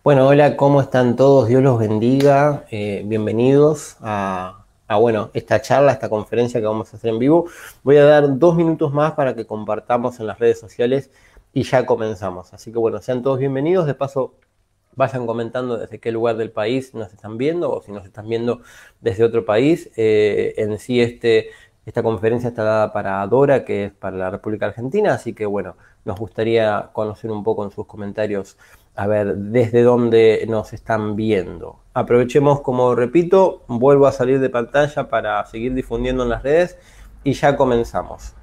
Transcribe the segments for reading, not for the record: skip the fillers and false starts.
Bueno, hola, ¿cómo están todos? Dios los bendiga. Bienvenidos a esta charla, esta conferencia que vamos a hacer en vivo. Voy a dar 2 minutos más para que compartamos en las redes sociales y ya comenzamos. Así que bueno, sean todos bienvenidos. De paso, vayan comentando desde qué lugar del país nos están viendo o si nos están viendo desde otro país. En sí, esta conferencia está dada para Dora, que es para la República Argentina, así que bueno, nos gustaría conocer un poco en sus comentarios a ver desde dónde nos están viendo. Aprovechemos, como repito, vuelvo a salir de pantalla para seguir difundiendo en las redes y ya comenzamos.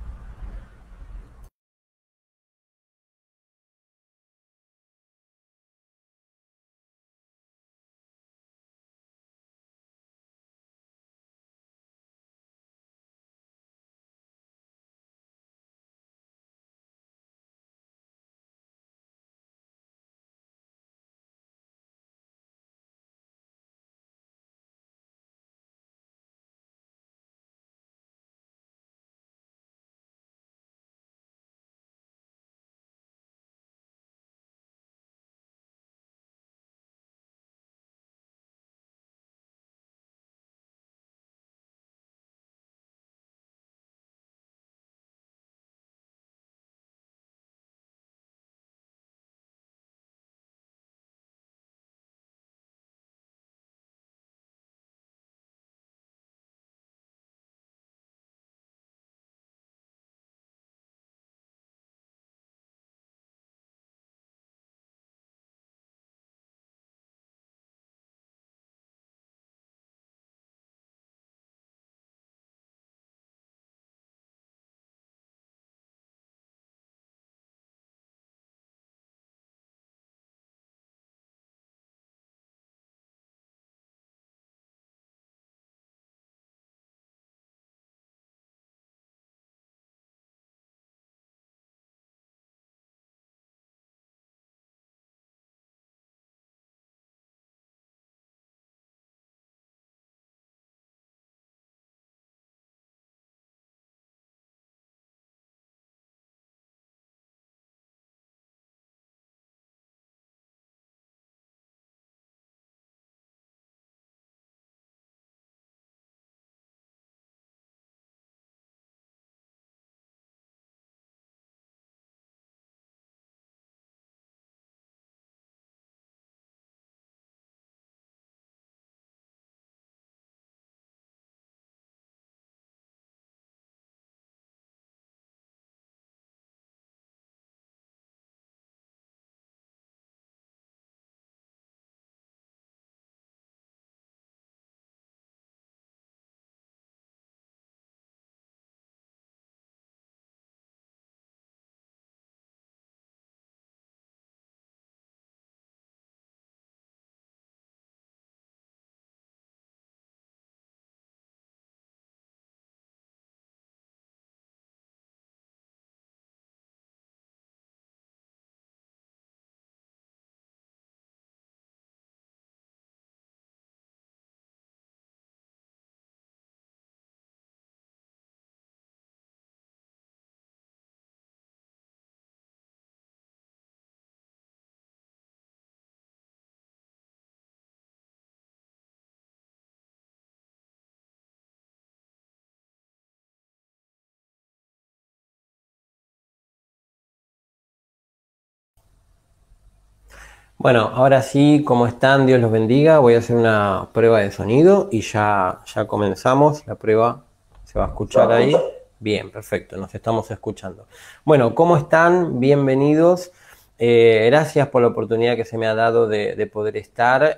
Bueno, ahora sí, ¿cómo están? Dios los bendiga. Voy a hacer una prueba de sonido y ya comenzamos. La prueba se va a escuchar ahí. Bien, perfecto, nos estamos escuchando. Bueno, ¿cómo están? Bienvenidos. Gracias por la oportunidad que se me ha dado de poder estar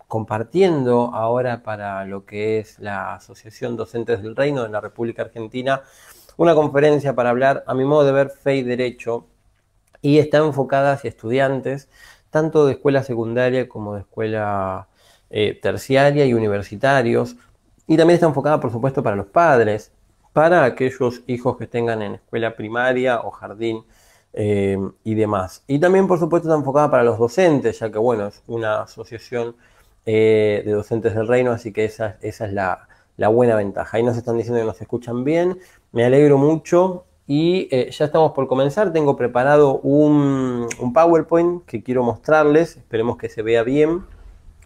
compartiendo ahora para lo que es la Asociación Docentes del Reino de la República Argentina, una conferencia para hablar, a mi modo de ver, fe y derecho, y está enfocada hacia estudiantes, tanto de escuela secundaria como de escuela terciaria y universitarios, y también está enfocada, por supuesto, para los padres, para aquellos hijos que tengan en escuela primaria o jardín y demás. Y también, por supuesto, está enfocada para los docentes, ya que, bueno, es una asociación de docentes del reino, así que esa es la buena ventaja. Ahí nos están diciendo que nos escuchan bien, me alegro mucho. y ya estamos por comenzar. Tengo preparado un PowerPoint que quiero mostrarles, esperemos que se vea bien,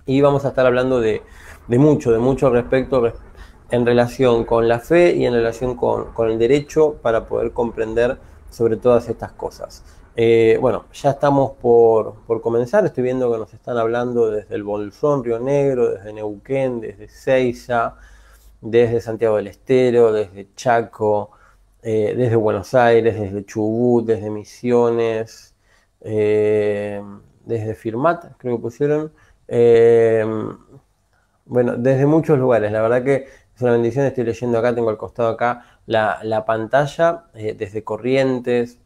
y vamos a estar hablando de mucho respecto en relación con la fe y en relación con el derecho para poder comprender sobre todas estas cosas. Bueno, ya estamos por comenzar. Estoy viendo que nos están hablando desde el Bolsón, Río Negro, desde Neuquén, desde Seiza, desde Santiago del Estero, desde Chaco, desde Buenos Aires, desde Chubut, desde Misiones, desde Firmat, creo que pusieron. Bueno, desde muchos lugares, la verdad que es una bendición. Estoy leyendo acá, tengo al costado acá la pantalla, desde Corrientes,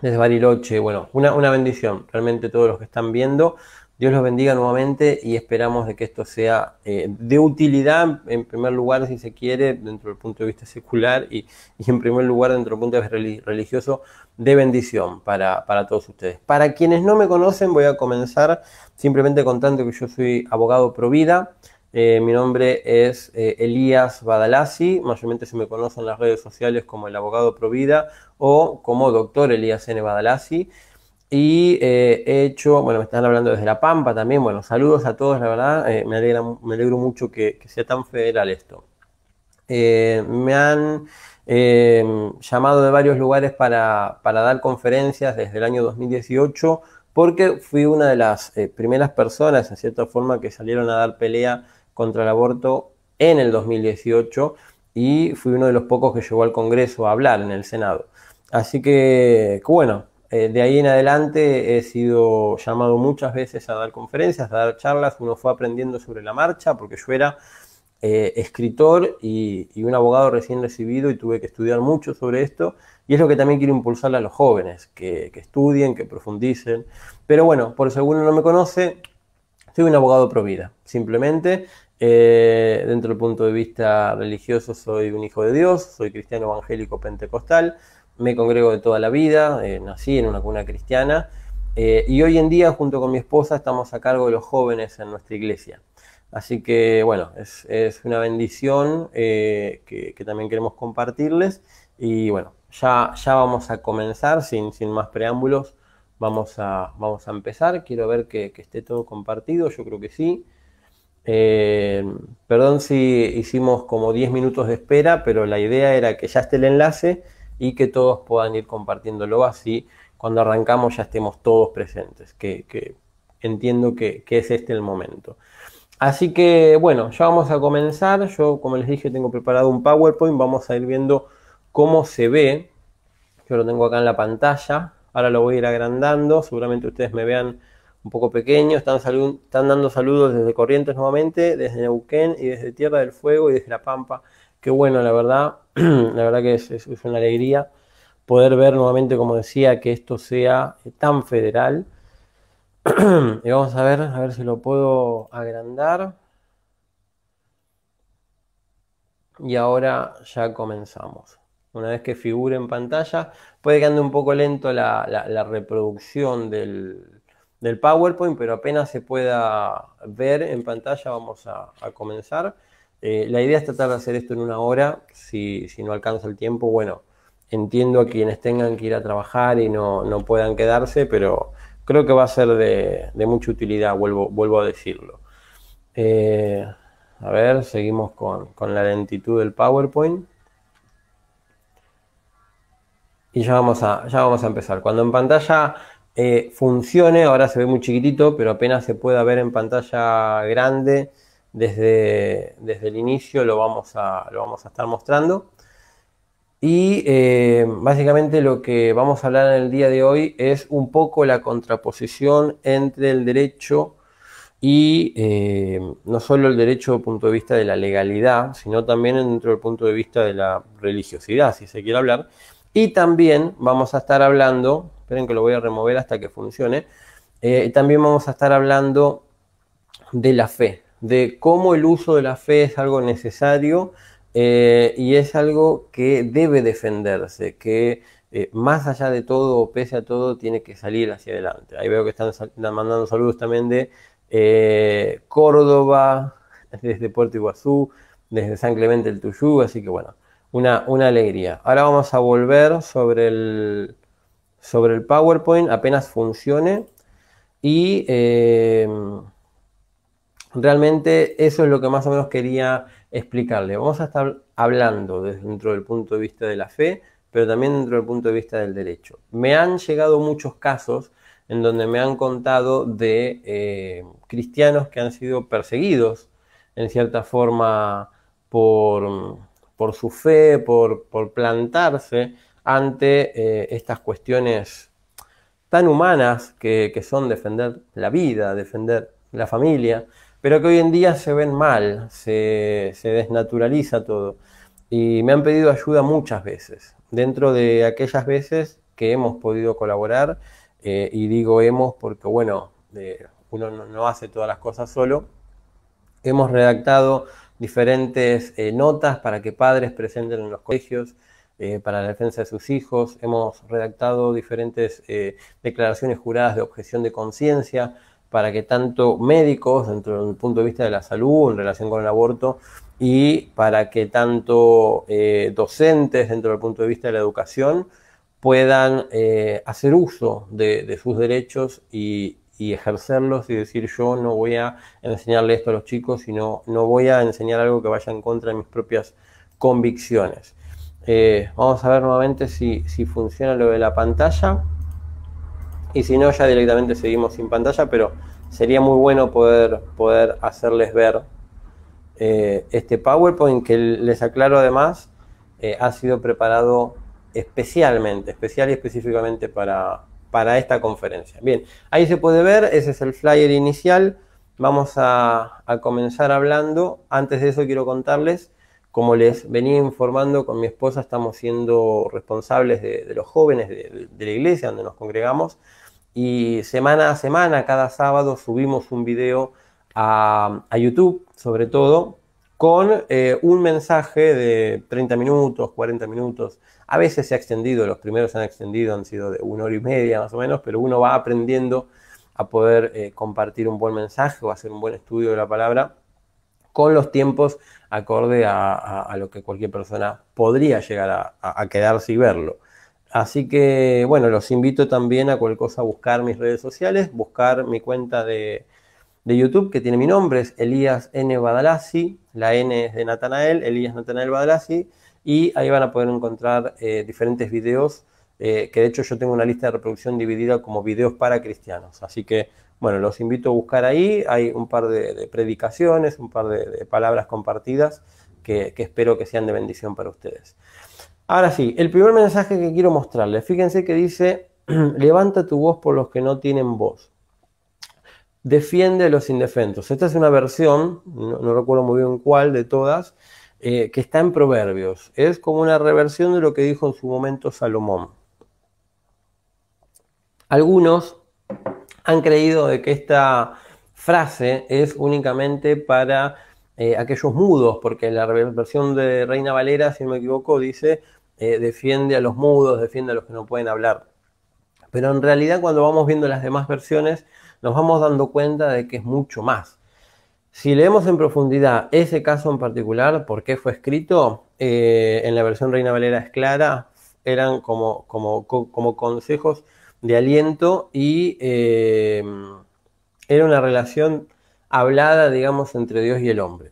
desde Bariloche. Bueno, una bendición, realmente todos los que están viendo. Dios los bendiga nuevamente y esperamos de que esto sea de utilidad, en primer lugar, si se quiere, dentro del punto de vista secular y en primer lugar, dentro del punto de vista religioso, de bendición para todos ustedes. Para quienes no me conocen, voy a comenzar simplemente contando que yo soy abogado pro vida. Mi nombre es Elías Badalasi, mayormente se me conoce en las redes sociales como el abogado pro vida o como doctor Elías N. Badalasi. Y he hecho, bueno, me están hablando desde La Pampa también. Bueno, saludos a todos, la verdad, me alegro mucho que sea tan federal esto. Me han llamado de varios lugares para dar conferencias desde el año 2018, porque fui una de las primeras personas, en cierta forma, que salieron a dar pelea contra el aborto en el 2018 y fui uno de los pocos que llegó al Congreso a hablar en el Senado. Así que bueno, de ahí en adelante he sido llamado muchas veces a dar conferencias, a dar charlas. Uno fue aprendiendo sobre la marcha, porque yo era escritor y un abogado recién recibido y tuve que estudiar mucho sobre esto, y es lo que también quiero impulsarle a los jóvenes, que estudien, que profundicen. Pero bueno, por si alguno no me conoce, soy un abogado pro vida, simplemente. Dentro del punto de vista religioso soy un hijo de Dios, soy cristiano evangélico pentecostal, me congrego de toda la vida, nací en una cuna cristiana, y hoy en día junto con mi esposa estamos a cargo de los jóvenes en nuestra iglesia. Así que bueno, es una bendición que también queremos compartirles. Y bueno, ya vamos a comenzar sin más preámbulos. Vamos a empezar. Quiero ver que esté todo compartido, yo creo que sí. Perdón si hicimos como 10 minutos de espera, pero la idea era que ya esté el enlace y que todos puedan ir compartiéndolo, así cuando arrancamos ya estemos todos presentes, que entiendo que es este el momento. Así que bueno, ya vamos a comenzar. Yo, como les dije, tengo preparado un PowerPoint. Vamos a ir viendo cómo se ve. Yo lo tengo acá en la pantalla. Ahora lo voy a ir agrandando. Seguramente ustedes me vean un poco pequeño. Están dando saludos desde Corrientes nuevamente, desde Neuquén y desde Tierra del Fuego y desde La Pampa. Qué bueno, la verdad. La verdad que es una alegría poder ver nuevamente, como decía, que esto sea tan federal. Y vamos a ver si lo puedo agrandar. Y ahora ya comenzamos. Una vez que figure en pantalla, puede que ande un poco lento la reproducción del PowerPoint, pero apenas se pueda ver en pantalla vamos a comenzar. La idea es tratar de hacer esto en una hora. Si no alcanza el tiempo, bueno, entiendo a quienes tengan que ir a trabajar y no puedan quedarse, pero creo que va a ser de mucha utilidad, vuelvo a decirlo. A ver, seguimos con la lentitud del PowerPoint. Y ya vamos a empezar. Cuando en pantalla funcione, ahora se ve muy chiquitito, pero apenas se pueda ver en pantalla grande, desde el inicio lo vamos a estar mostrando. Y básicamente lo que vamos a hablar en el día de hoy es un poco la contraposición entre el derecho y no solo el derecho desde el punto de vista de la legalidad, sino también dentro del punto de vista de la religiosidad, si se quiere hablar. Y también vamos a estar hablando, esperen que lo voy a remover hasta que funcione, también vamos a estar hablando de la fe, de cómo el uso de la fe es algo necesario y es algo que debe defenderse, que más allá de todo o pese a todo tiene que salir hacia adelante. Ahí veo que están mandando saludos también de Córdoba, desde Puerto Iguazú, desde San Clemente del Tuyú, así que bueno, una alegría. Ahora vamos a volver sobre el PowerPoint, apenas funcione. Y realmente eso es lo que más o menos quería explicarle. Vamos a estar hablando dentro del punto de vista de la fe, pero también dentro del punto de vista del derecho. Me han llegado muchos casos en donde me han contado de cristianos que han sido perseguidos en cierta forma por su fe, por plantarse ante estas cuestiones tan humanas que son defender la vida, defender la familia, pero que hoy en día se ven mal, se desnaturaliza todo. Y me han pedido ayuda muchas veces. Dentro de aquellas veces que hemos podido colaborar, y digo hemos porque, bueno, uno no hace todas las cosas solo, hemos redactado diferentes notas para que padres presenten en los colegios, para la defensa de sus hijos. Hemos redactado diferentes declaraciones juradas de objeción de conciencia para que tanto médicos, dentro del punto de vista de la salud en relación con el aborto, y para que tanto docentes, dentro del punto de vista de la educación, puedan hacer uso de sus derechos y ejercerlos y decir: yo no voy a enseñarle esto a los chicos, sino no voy a enseñar algo que vaya en contra de mis propias convicciones. Vamos a ver nuevamente si funciona lo de la pantalla, y si no ya directamente seguimos sin pantalla, pero sería muy bueno poder hacerles ver este PowerPoint, que les aclaro además ha sido preparado especial y específicamente para esta conferencia. Bien, ahí se puede ver, ese es el flyer inicial. Vamos a comenzar hablando. Antes de eso quiero contarles, como les venía informando, con mi esposa estamos siendo responsables de los jóvenes de la iglesia donde nos congregamos, y semana a semana, cada sábado, subimos un video a YouTube, sobre todo, con un mensaje de 30 minutos, 40 minutos. A veces se ha extendido, los primeros se han extendido, han sido de 1 hora y media más o menos, pero uno va aprendiendo a poder compartir un buen mensaje o hacer un buen estudio de la palabra con los tiempos acorde a lo que cualquier persona podría llegar a quedarse y verlo. Así que, bueno, los invito también a cualquier cosa a buscar mis redes sociales, buscar mi cuenta de YouTube, que tiene mi nombre, es Elías N. Badalasi, la N es de Natanael, Elías Natanael Badalasi, y ahí van a poder encontrar diferentes videos, que de hecho yo tengo una lista de reproducción dividida como videos para cristianos. Así que, bueno, los invito a buscar ahí. Hay un par de predicaciones, un par de palabras compartidas que espero que sean de bendición para ustedes. Ahora sí, el primer mensaje que quiero mostrarles, fíjense que dice: levanta tu voz por los que no tienen voz. Defiende a los indefensos. Esta es una versión, no recuerdo muy bien cuál de todas, que está en Proverbios. Es como una reversión de lo que dijo en su momento Salomón. Algunos han creído de que esta frase es únicamente para aquellos mudos, porque la versión de Reina Valera, si no me equivoco, dice defiende a los mudos, defiende a los que no pueden hablar. Pero en realidad, cuando vamos viendo las demás versiones, nos vamos dando cuenta de que es mucho más. Si leemos en profundidad ese caso en particular, por qué fue escrito, en la versión Reina Valera es clara, eran como consejos de aliento, y era una relación hablada, digamos, entre Dios y el hombre.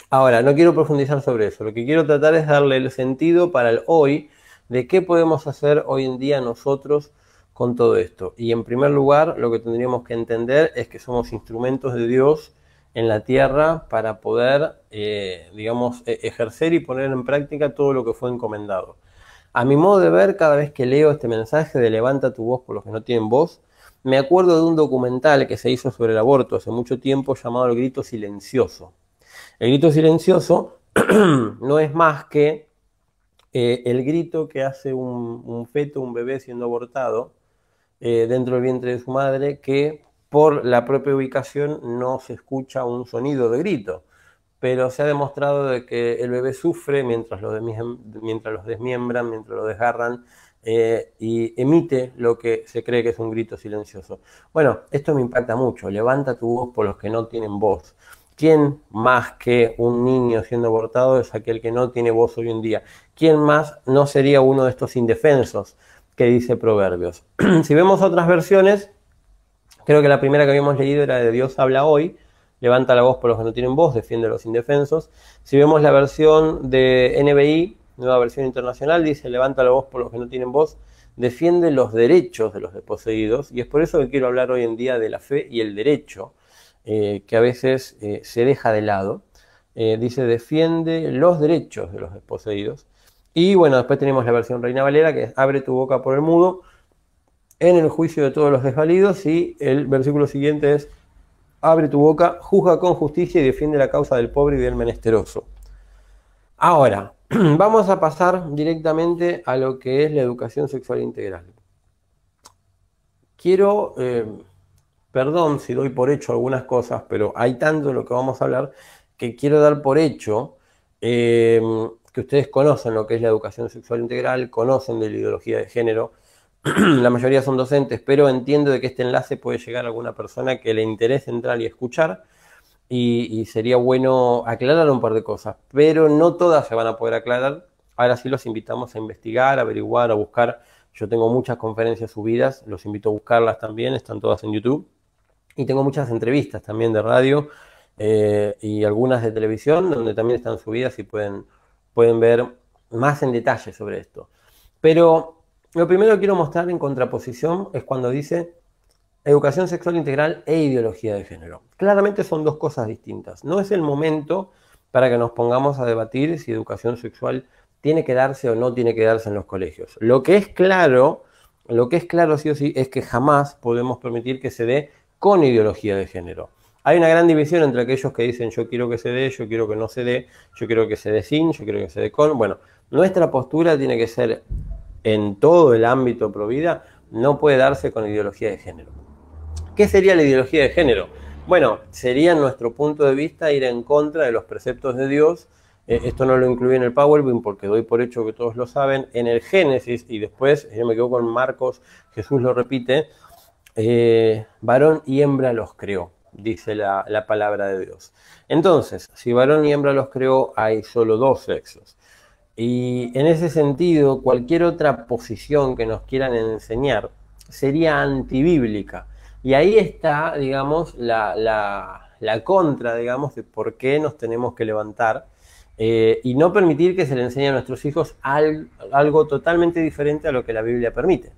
Ahora, no quiero profundizar sobre eso, lo que quiero tratar es darle el sentido para el hoy, de qué podemos hacer hoy en día nosotros con todo esto. Y en primer lugar, lo que tendríamos que entender es que somos instrumentos de Dios en la tierra para poder, digamos, ejercer y poner en práctica todo lo que fue encomendado. A mi modo de ver, cada vez que leo este mensaje de levanta tu voz por los que no tienen voz, me acuerdo de un documental que se hizo sobre el aborto hace mucho tiempo llamado El Grito Silencioso. El grito silencioso no es más que el grito que hace un feto, un bebé siendo abortado dentro del vientre de su madre, que por la propia ubicación no se escucha un sonido de grito, pero se ha demostrado de que el bebé sufre mientras lo desmiembran, mientras lo desgarran, y emite lo que se cree que es un grito silencioso. Bueno, esto me impacta mucho. Levanta tu voz por los que no tienen voz. ¿Quién más que un niño siendo abortado es aquel que no tiene voz hoy en día? ¿Quién más no sería uno de estos indefensos que dice Proverbios? Si vemos otras versiones, creo que la primera que habíamos leído era de Dios habla hoy, levanta la voz por los que no tienen voz, defiende a los indefensos. Si vemos la versión de NBI, nueva versión internacional, dice levanta la voz por los que no tienen voz, defiende los derechos de los desposeídos, y es por eso que quiero hablar hoy en día de la fe y el derecho, que a veces se deja de lado. Dice defiende los derechos de los desposeídos. Y bueno, después tenemos la versión Reina Valera, que es abre tu boca por el mudo en el juicio de todos los desvalidos, y el versículo siguiente es abre tu boca, juzga con justicia y defiende la causa del pobre y del menesteroso. Ahora, vamos a pasar directamente a lo que es la educación sexual integral. Quiero, perdón si doy por hecho algunas cosas, pero hay tanto de lo que vamos a hablar que quiero dar por hecho que ustedes conocen lo que es la educación sexual integral, conocen de la ideología de género. La mayoría son docentes, pero entiendo de que este enlace puede llegar a alguna persona que le interese entrar y escuchar, y sería bueno aclarar un par de cosas, pero no todas se van a poder aclarar. Ahora sí los invitamos a investigar, a averiguar, a buscar. Yo tengo muchas conferencias subidas, los invito a buscarlas también, están todas en YouTube. Y tengo muchas entrevistas también de radio y algunas de televisión, donde también están subidas y pueden ver más en detalle sobre esto. Pero lo primero que quiero mostrar en contraposición es cuando dice educación sexual integral e ideología de género. Claramente son dos cosas distintas. No es el momento para que nos pongamos a debatir si educación sexual tiene que darse o no tiene que darse en los colegios. Lo que es claro sí o sí es que jamás podemos permitir que se dé con ideología de género. Hay una gran división entre aquellos que dicen yo quiero que se dé, yo quiero que no se dé, yo quiero que se dé sin, yo quiero que se dé con. Bueno, nuestra postura tiene que ser en todo el ámbito pro vida, no puede darse con ideología de género. ¿Qué sería la ideología de género? Bueno, sería, en nuestro punto de vista, ir en contra de los preceptos de Dios. Esto no lo incluí en el PowerPoint porque doy por hecho que todos lo saben. En el Génesis, y después, yo me quedo con Marcos, Jesús lo repite, varón y hembra los creó, dice la palabra de Dios. Entonces, si varón y hembra los creó, hay solo dos sexos. Y en ese sentido, cualquier otra posición que nos quieran enseñar sería antibíblica. Y ahí está, digamos, la contra, digamos, de por qué nos tenemos que levantar y no permitir que se le enseñe a nuestros hijos algo totalmente diferente a lo que la Biblia permite.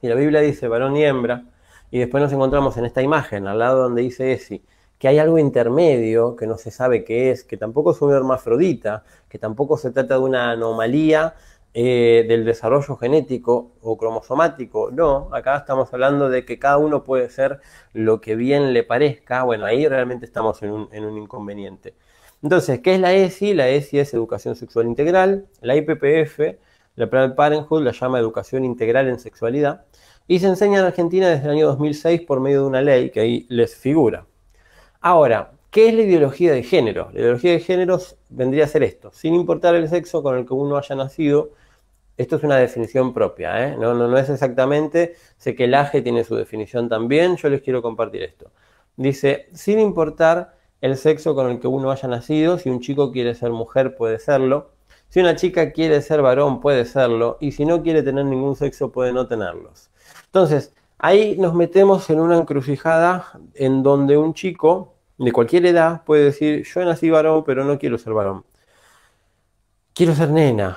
Y la Biblia dice varón y hembra, y después nos encontramos en esta imagen, al lado donde dice Esi, que hay algo intermedio que no se sabe qué es, que tampoco es un hermafrodita, que tampoco se trata de una anomalía del desarrollo genético o cromosomático. No, acá estamos hablando de que cada uno puede ser lo que bien le parezca. Bueno, ahí realmente estamos en un inconveniente. Entonces, ¿qué es la ESI? La ESI es Educación Sexual Integral. La IPPF, la Planned Parenthood, la llama Educación Integral en Sexualidad, y se enseña en Argentina desde el año 2006 por medio de una ley que ahí les figura. Ahora, ¿qué es la ideología de género? La ideología de género vendría a ser esto: sin importar el sexo con el que uno haya nacido. Esto es una definición propia, no es exactamente, sé que el AGE tiene su definición también, yo les quiero compartir esto. Dice, sin importar el sexo con el que uno haya nacido, si un chico quiere ser mujer puede serlo, si una chica quiere ser varón puede serlo, y si no quiere tener ningún sexo puede no tenerlos. Entonces, ahí nos metemos en una encrucijada en donde un chico de cualquier edad puede decir, yo nací varón pero no quiero ser varón, quiero ser nena,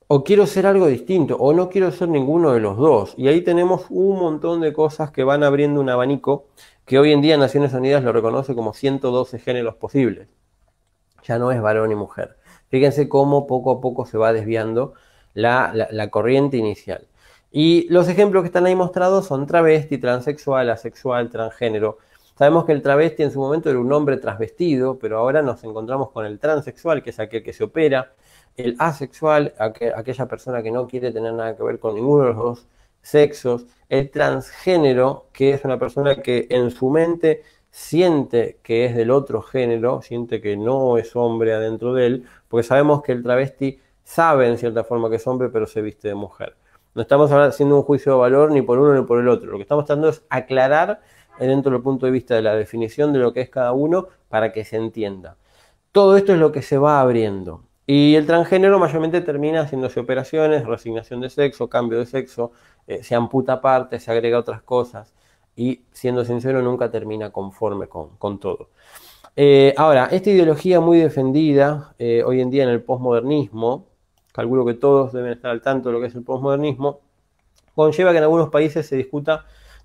o quiero ser algo distinto, o no quiero ser ninguno de los dos. Y ahí tenemos un montón de cosas que van abriendo un abanico que hoy en día Naciones Unidas lo reconoce como 112 géneros posibles. Ya no es varón y mujer. Fíjense cómo poco a poco se va desviando la corriente inicial. Y los ejemplos que están ahí mostrados son travesti, transexual, asexual, transgénero. Sabemos que el travesti en su momento era un hombre transvestido, pero ahora nos encontramos con el transexual, que es aquel que se opera, el asexual, aquella persona que no quiere tener nada que ver con ninguno de los dos sexos, el transgénero, que es una persona que en su mente siente que es del otro género, siente que no es hombre adentro de él, porque sabemos que el travesti sabe en cierta forma que es hombre, pero se viste de mujer. No estamos haciendo un juicio de valor ni por uno ni por el otro. Lo que estamos tratando es aclarar dentro del punto de vista de la definición de lo que es cada uno para que se entienda. Todo esto es lo que se va abriendo. Y el transgénero mayormente termina haciéndose operaciones, reasignación de sexo, cambio de sexo, se amputa partes, se agrega otras cosas y, siendo sincero, nunca termina conforme con todo. Ahora, esta ideología muy defendida hoy en día en el posmodernismo, calculo que todos deben estar al tanto de lo que es el posmodernismo, conlleva que en algunos países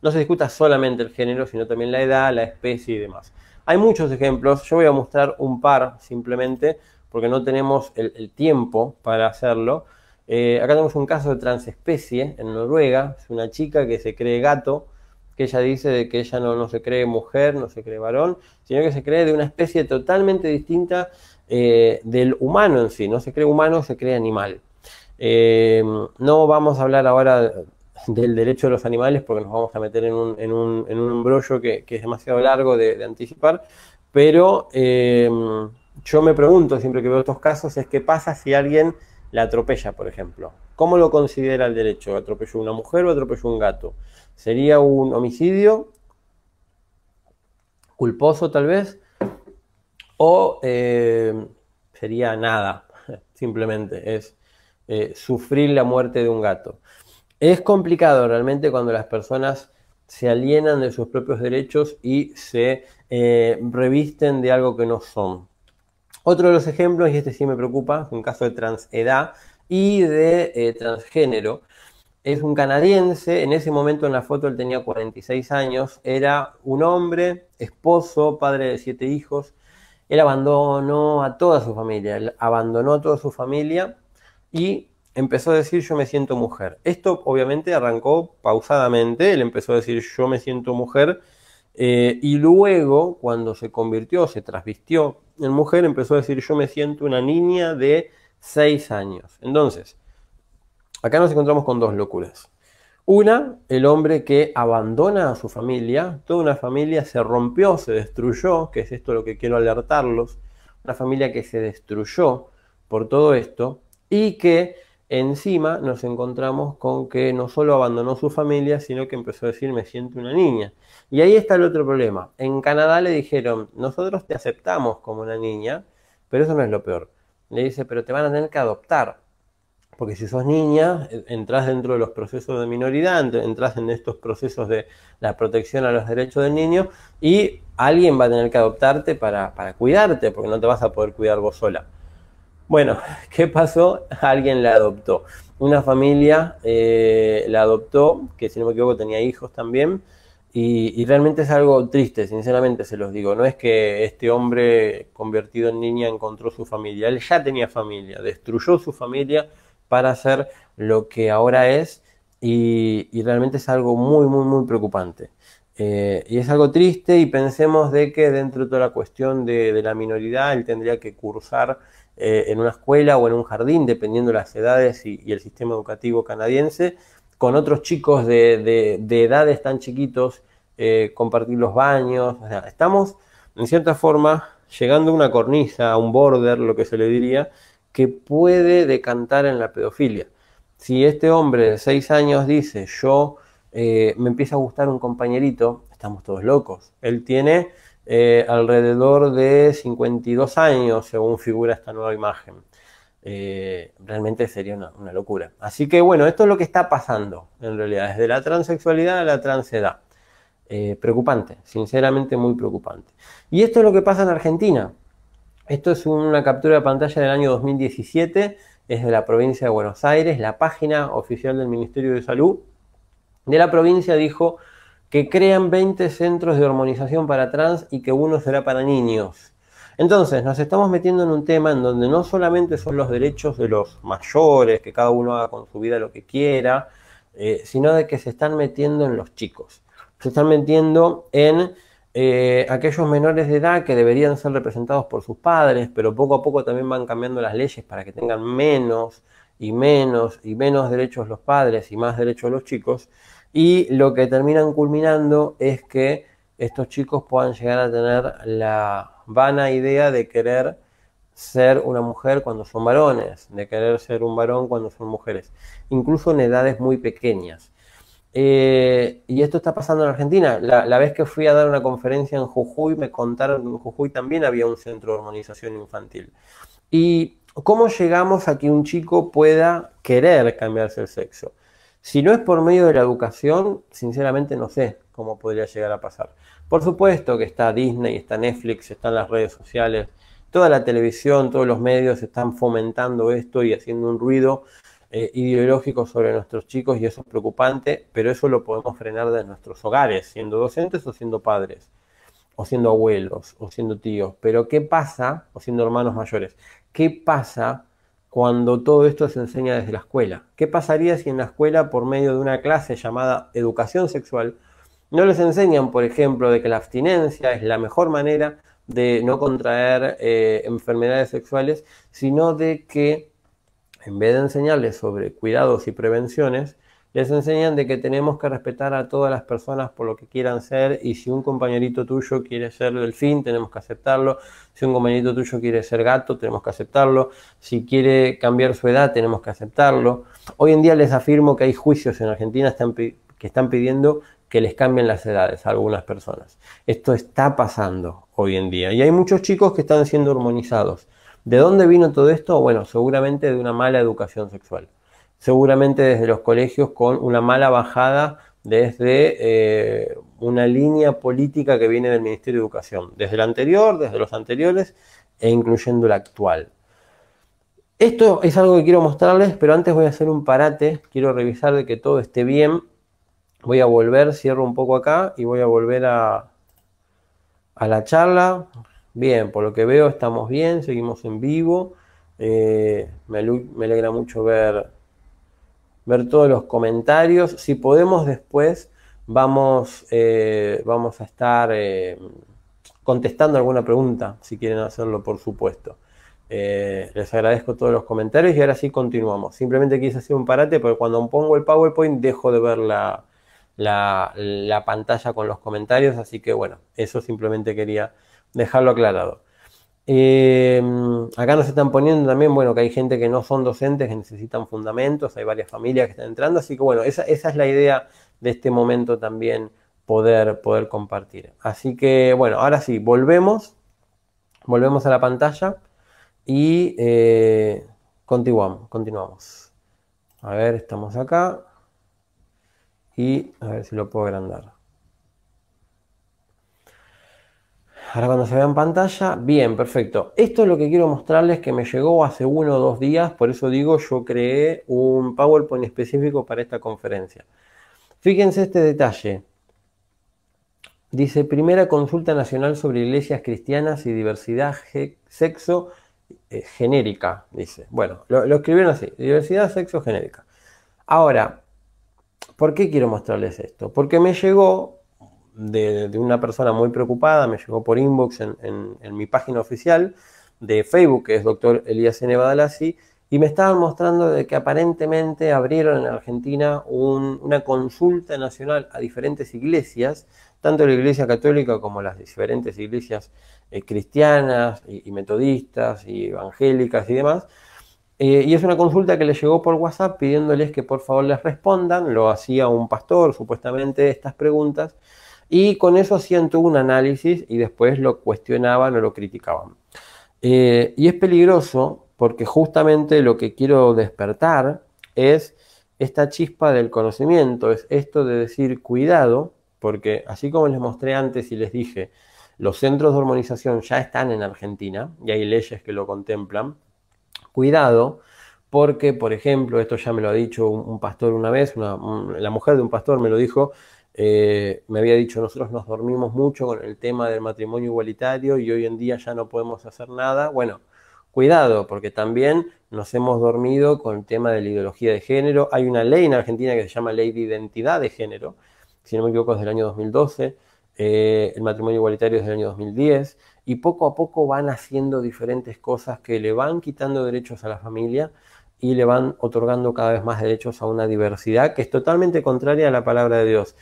no se discuta solamente el género, sino también la edad, la especie y demás. Hay muchos ejemplos, yo voy a mostrar un par simplemente, porque no tenemos el tiempo para hacerlo. Acá tenemos un caso de transespecie en Noruega, es una chica que se cree gato, que ella dice de que ella no se cree mujer, no se cree varón, sino que se cree de una especie totalmente distinta del humano en sí, no se cree humano, se cree animal. No vamos a hablar ahora del derecho de los animales porque nos vamos a meter en un embrollo que es demasiado largo de anticipar, pero yo me pregunto siempre que veo estos casos es qué pasa si alguien la atropella, por ejemplo. ¿Cómo lo considera el derecho? ¿Atropelló una mujer o atropelló un gato? ¿Sería un homicidio culposo tal vez? ¿O sería nada? Simplemente es sufrir la muerte de un gato. Es complicado realmente cuando las personas se alienan de sus propios derechos y se revisten de algo que no son. Otro de los ejemplos, y este sí me preocupa, es un caso de transedad y de transgénero. Es un canadiense, en ese momento en la foto él tenía 46 años, era un hombre, esposo, padre de 7 hijos. Él abandonó a toda su familia, y empezó a decir yo me siento mujer. Esto obviamente arrancó pausadamente, él empezó a decir yo me siento mujer, y luego cuando se trasvistió en mujer, empezó a decir yo me siento una niña de 6 años. Entonces, acá nos encontramos con dos locuras. Una, el hombre que abandona a su familia, toda una familia se rompió, se destruyó, que es esto lo que quiero alertarlos, una familia que se destruyó por todo esto y que encima nos encontramos con que no solo abandonó su familia, sino que empezó a decir me siento una niña. Y ahí está el otro problema. En Canadá le dijeron, nosotros te aceptamos como una niña, pero eso no es lo peor. Le dice, pero te van a tener que adoptar. Porque si sos niña, entras dentro de los procesos de minoridad, entras en estos procesos de la protección a los derechos del niño y alguien va a tener que adoptarte para cuidarte, porque no te vas a poder cuidar vos sola. Bueno, ¿qué pasó? Alguien la adoptó. Una familia la adoptó, que si no me equivoco tenía hijos también, y realmente es algo triste, sinceramente se los digo. No es que este hombre convertido en niña encontró su familia, él ya tenía familia, destruyó su familia para hacer lo que ahora es y realmente es algo muy, muy, muy preocupante. Y es algo triste y pensemos de que dentro de toda la cuestión de la minoridad él tendría que cursar en una escuela o en un jardín, dependiendo de las edades y el sistema educativo canadiense, con otros chicos de edades tan chiquitos, compartir los baños. O sea, estamos, en cierta forma, llegando a una cornisa, a un border, lo que se le diría, que puede decantar en la pedofilia. Si este hombre de 6 años dice, yo me empieza a gustar un compañerito, estamos todos locos. Él tiene alrededor de 52 años, según figura esta nueva imagen. Realmente sería una locura. Así que bueno, esto es lo que está pasando, en realidad, desde la transexualidad a la transedad. Preocupante, sinceramente muy preocupante. Y esto es lo que pasa en Argentina. Esto es una captura de pantalla del año 2017, es de la provincia de Buenos Aires. La página oficial del Ministerio de Salud de la provincia dijo que crean 20 centros de hormonización para trans y que uno será para niños. Entonces, nos estamos metiendo en un tema en donde no solamente son los derechos de los mayores, que cada uno haga con su vida lo que quiera, sino de que se están metiendo en los chicos. Se están metiendo en aquellos menores de edad que deberían ser representados por sus padres, pero poco a poco también van cambiando las leyes para que tengan menos y menos y menos derechos los padres y más derechos los chicos, y lo que terminan culminando es que estos chicos puedan llegar a tener la vana idea de querer ser una mujer cuando son varones, de querer ser un varón cuando son mujeres, incluso en edades muy pequeñas. Y esto está pasando en Argentina. La vez que fui a dar una conferencia en Jujuy, me contaron que en Jujuy también había un centro de hormonización infantil. ¿Y cómo llegamos a que un chico pueda querer cambiarse el sexo? Si no es por medio de la educación, sinceramente no sé cómo podría llegar a pasar. Por supuesto que está Disney, está Netflix, están las redes sociales, toda la televisión, todos los medios están fomentando esto y haciendo un ruido ideológico sobre nuestros chicos, y eso es preocupante, pero eso lo podemos frenar desde nuestros hogares, siendo docentes o siendo padres, o siendo abuelos, o siendo tíos. Pero ¿qué pasa, o siendo hermanos mayores? ¿Qué pasa cuando todo esto se enseña desde la escuela? ¿Qué pasaría si en la escuela, por medio de una clase llamada educación sexual, no les enseñan, por ejemplo, de que la abstinencia es la mejor manera de no contraer enfermedades sexuales, sino de que en vez de enseñarles sobre cuidados y prevenciones, les enseñan de que tenemos que respetar a todas las personas por lo que quieran ser, y si un compañerito tuyo quiere ser delfín, tenemos que aceptarlo. Si un compañerito tuyo quiere ser gato, tenemos que aceptarlo. Si quiere cambiar su edad, tenemos que aceptarlo. Hoy en día les afirmo que hay juicios en Argentina que están pidiendo que les cambien las edades a algunas personas. Esto está pasando hoy en día y hay muchos chicos que están siendo hormonizados. ¿De dónde vino todo esto? Bueno, seguramente de una mala educación sexual. Seguramente desde los colegios, con una mala bajada desde una línea política que viene del Ministerio de Educación, desde el anterior, desde los anteriores e incluyendo el actual. Esto es algo que quiero mostrarles, pero antes voy a hacer un parate, quiero revisar de que todo esté bien. Voy a volver, cierro un poco acá y voy a volver a la charla. Bien, por lo que veo estamos bien, seguimos en vivo. Me alegra mucho ver todos los comentarios. Si podemos después vamos a estar contestando alguna pregunta, si quieren hacerlo, por supuesto. Les agradezco todos los comentarios y ahora sí continuamos. Simplemente quise hacer un parate porque cuando pongo el PowerPoint dejo de ver la pantalla con los comentarios, así que bueno, eso simplemente quería dejarlo aclarado. Acá nos están poniendo también, bueno, que hay gente que no son docentes, que necesitan fundamentos, hay varias familias que están entrando, así que bueno, esa es la idea de este momento también, poder compartir. Así que bueno, ahora sí, volvemos a la pantalla y continuamos. A ver, estamos acá y a ver si lo puedo agrandar. Ahora cuando se vea en pantalla, bien, perfecto. Esto es lo que quiero mostrarles, que me llegó hace 1 o 2 días, por eso digo, yo creé un PowerPoint específico para esta conferencia. Fíjense este detalle. Dice, primera consulta nacional sobre iglesias cristianas y diversidad sexo genérica, dice. Bueno, lo escribieron así, diversidad sexo genérica. Ahora, ¿por qué quiero mostrarles esto? Porque me llegó de una persona muy preocupada, me llegó por inbox en mi página oficial de Facebook, que es Dr. Elías N. Badalasi, y me estaban mostrando de que aparentemente abrieron en Argentina una consulta nacional a diferentes iglesias, tanto la iglesia católica como las diferentes iglesias cristianas y metodistas y evangélicas y demás. Y es una consulta que les llegó por WhatsApp pidiéndoles que por favor les respondan. Lo hacía un pastor, supuestamente, estas preguntas, y con eso hacían todo un análisis y después lo cuestionaban o lo criticaban. Y es peligroso porque justamente lo que quiero despertar es esta chispa del conocimiento, es esto de decir cuidado, porque así como les mostré antes y les dije, los centros de hormonización ya están en Argentina y hay leyes que lo contemplan. Cuidado, porque, por ejemplo, esto ya me lo ha dicho un pastor una vez, la mujer de un pastor me lo dijo, me había dicho, nosotros nos dormimos mucho con el tema del matrimonio igualitario y hoy en día ya no podemos hacer nada. Bueno, cuidado, porque también nos hemos dormido con el tema de la ideología de género. Hay una ley en Argentina que se llama Ley de Identidad de Género, si no me equivoco es del año 2012, el matrimonio igualitario es del año 2010, y poco a poco van haciendo diferentes cosas que le van quitando derechos a la familia y le van otorgando cada vez más derechos a una diversidad que es totalmente contraria a la palabra de Dios.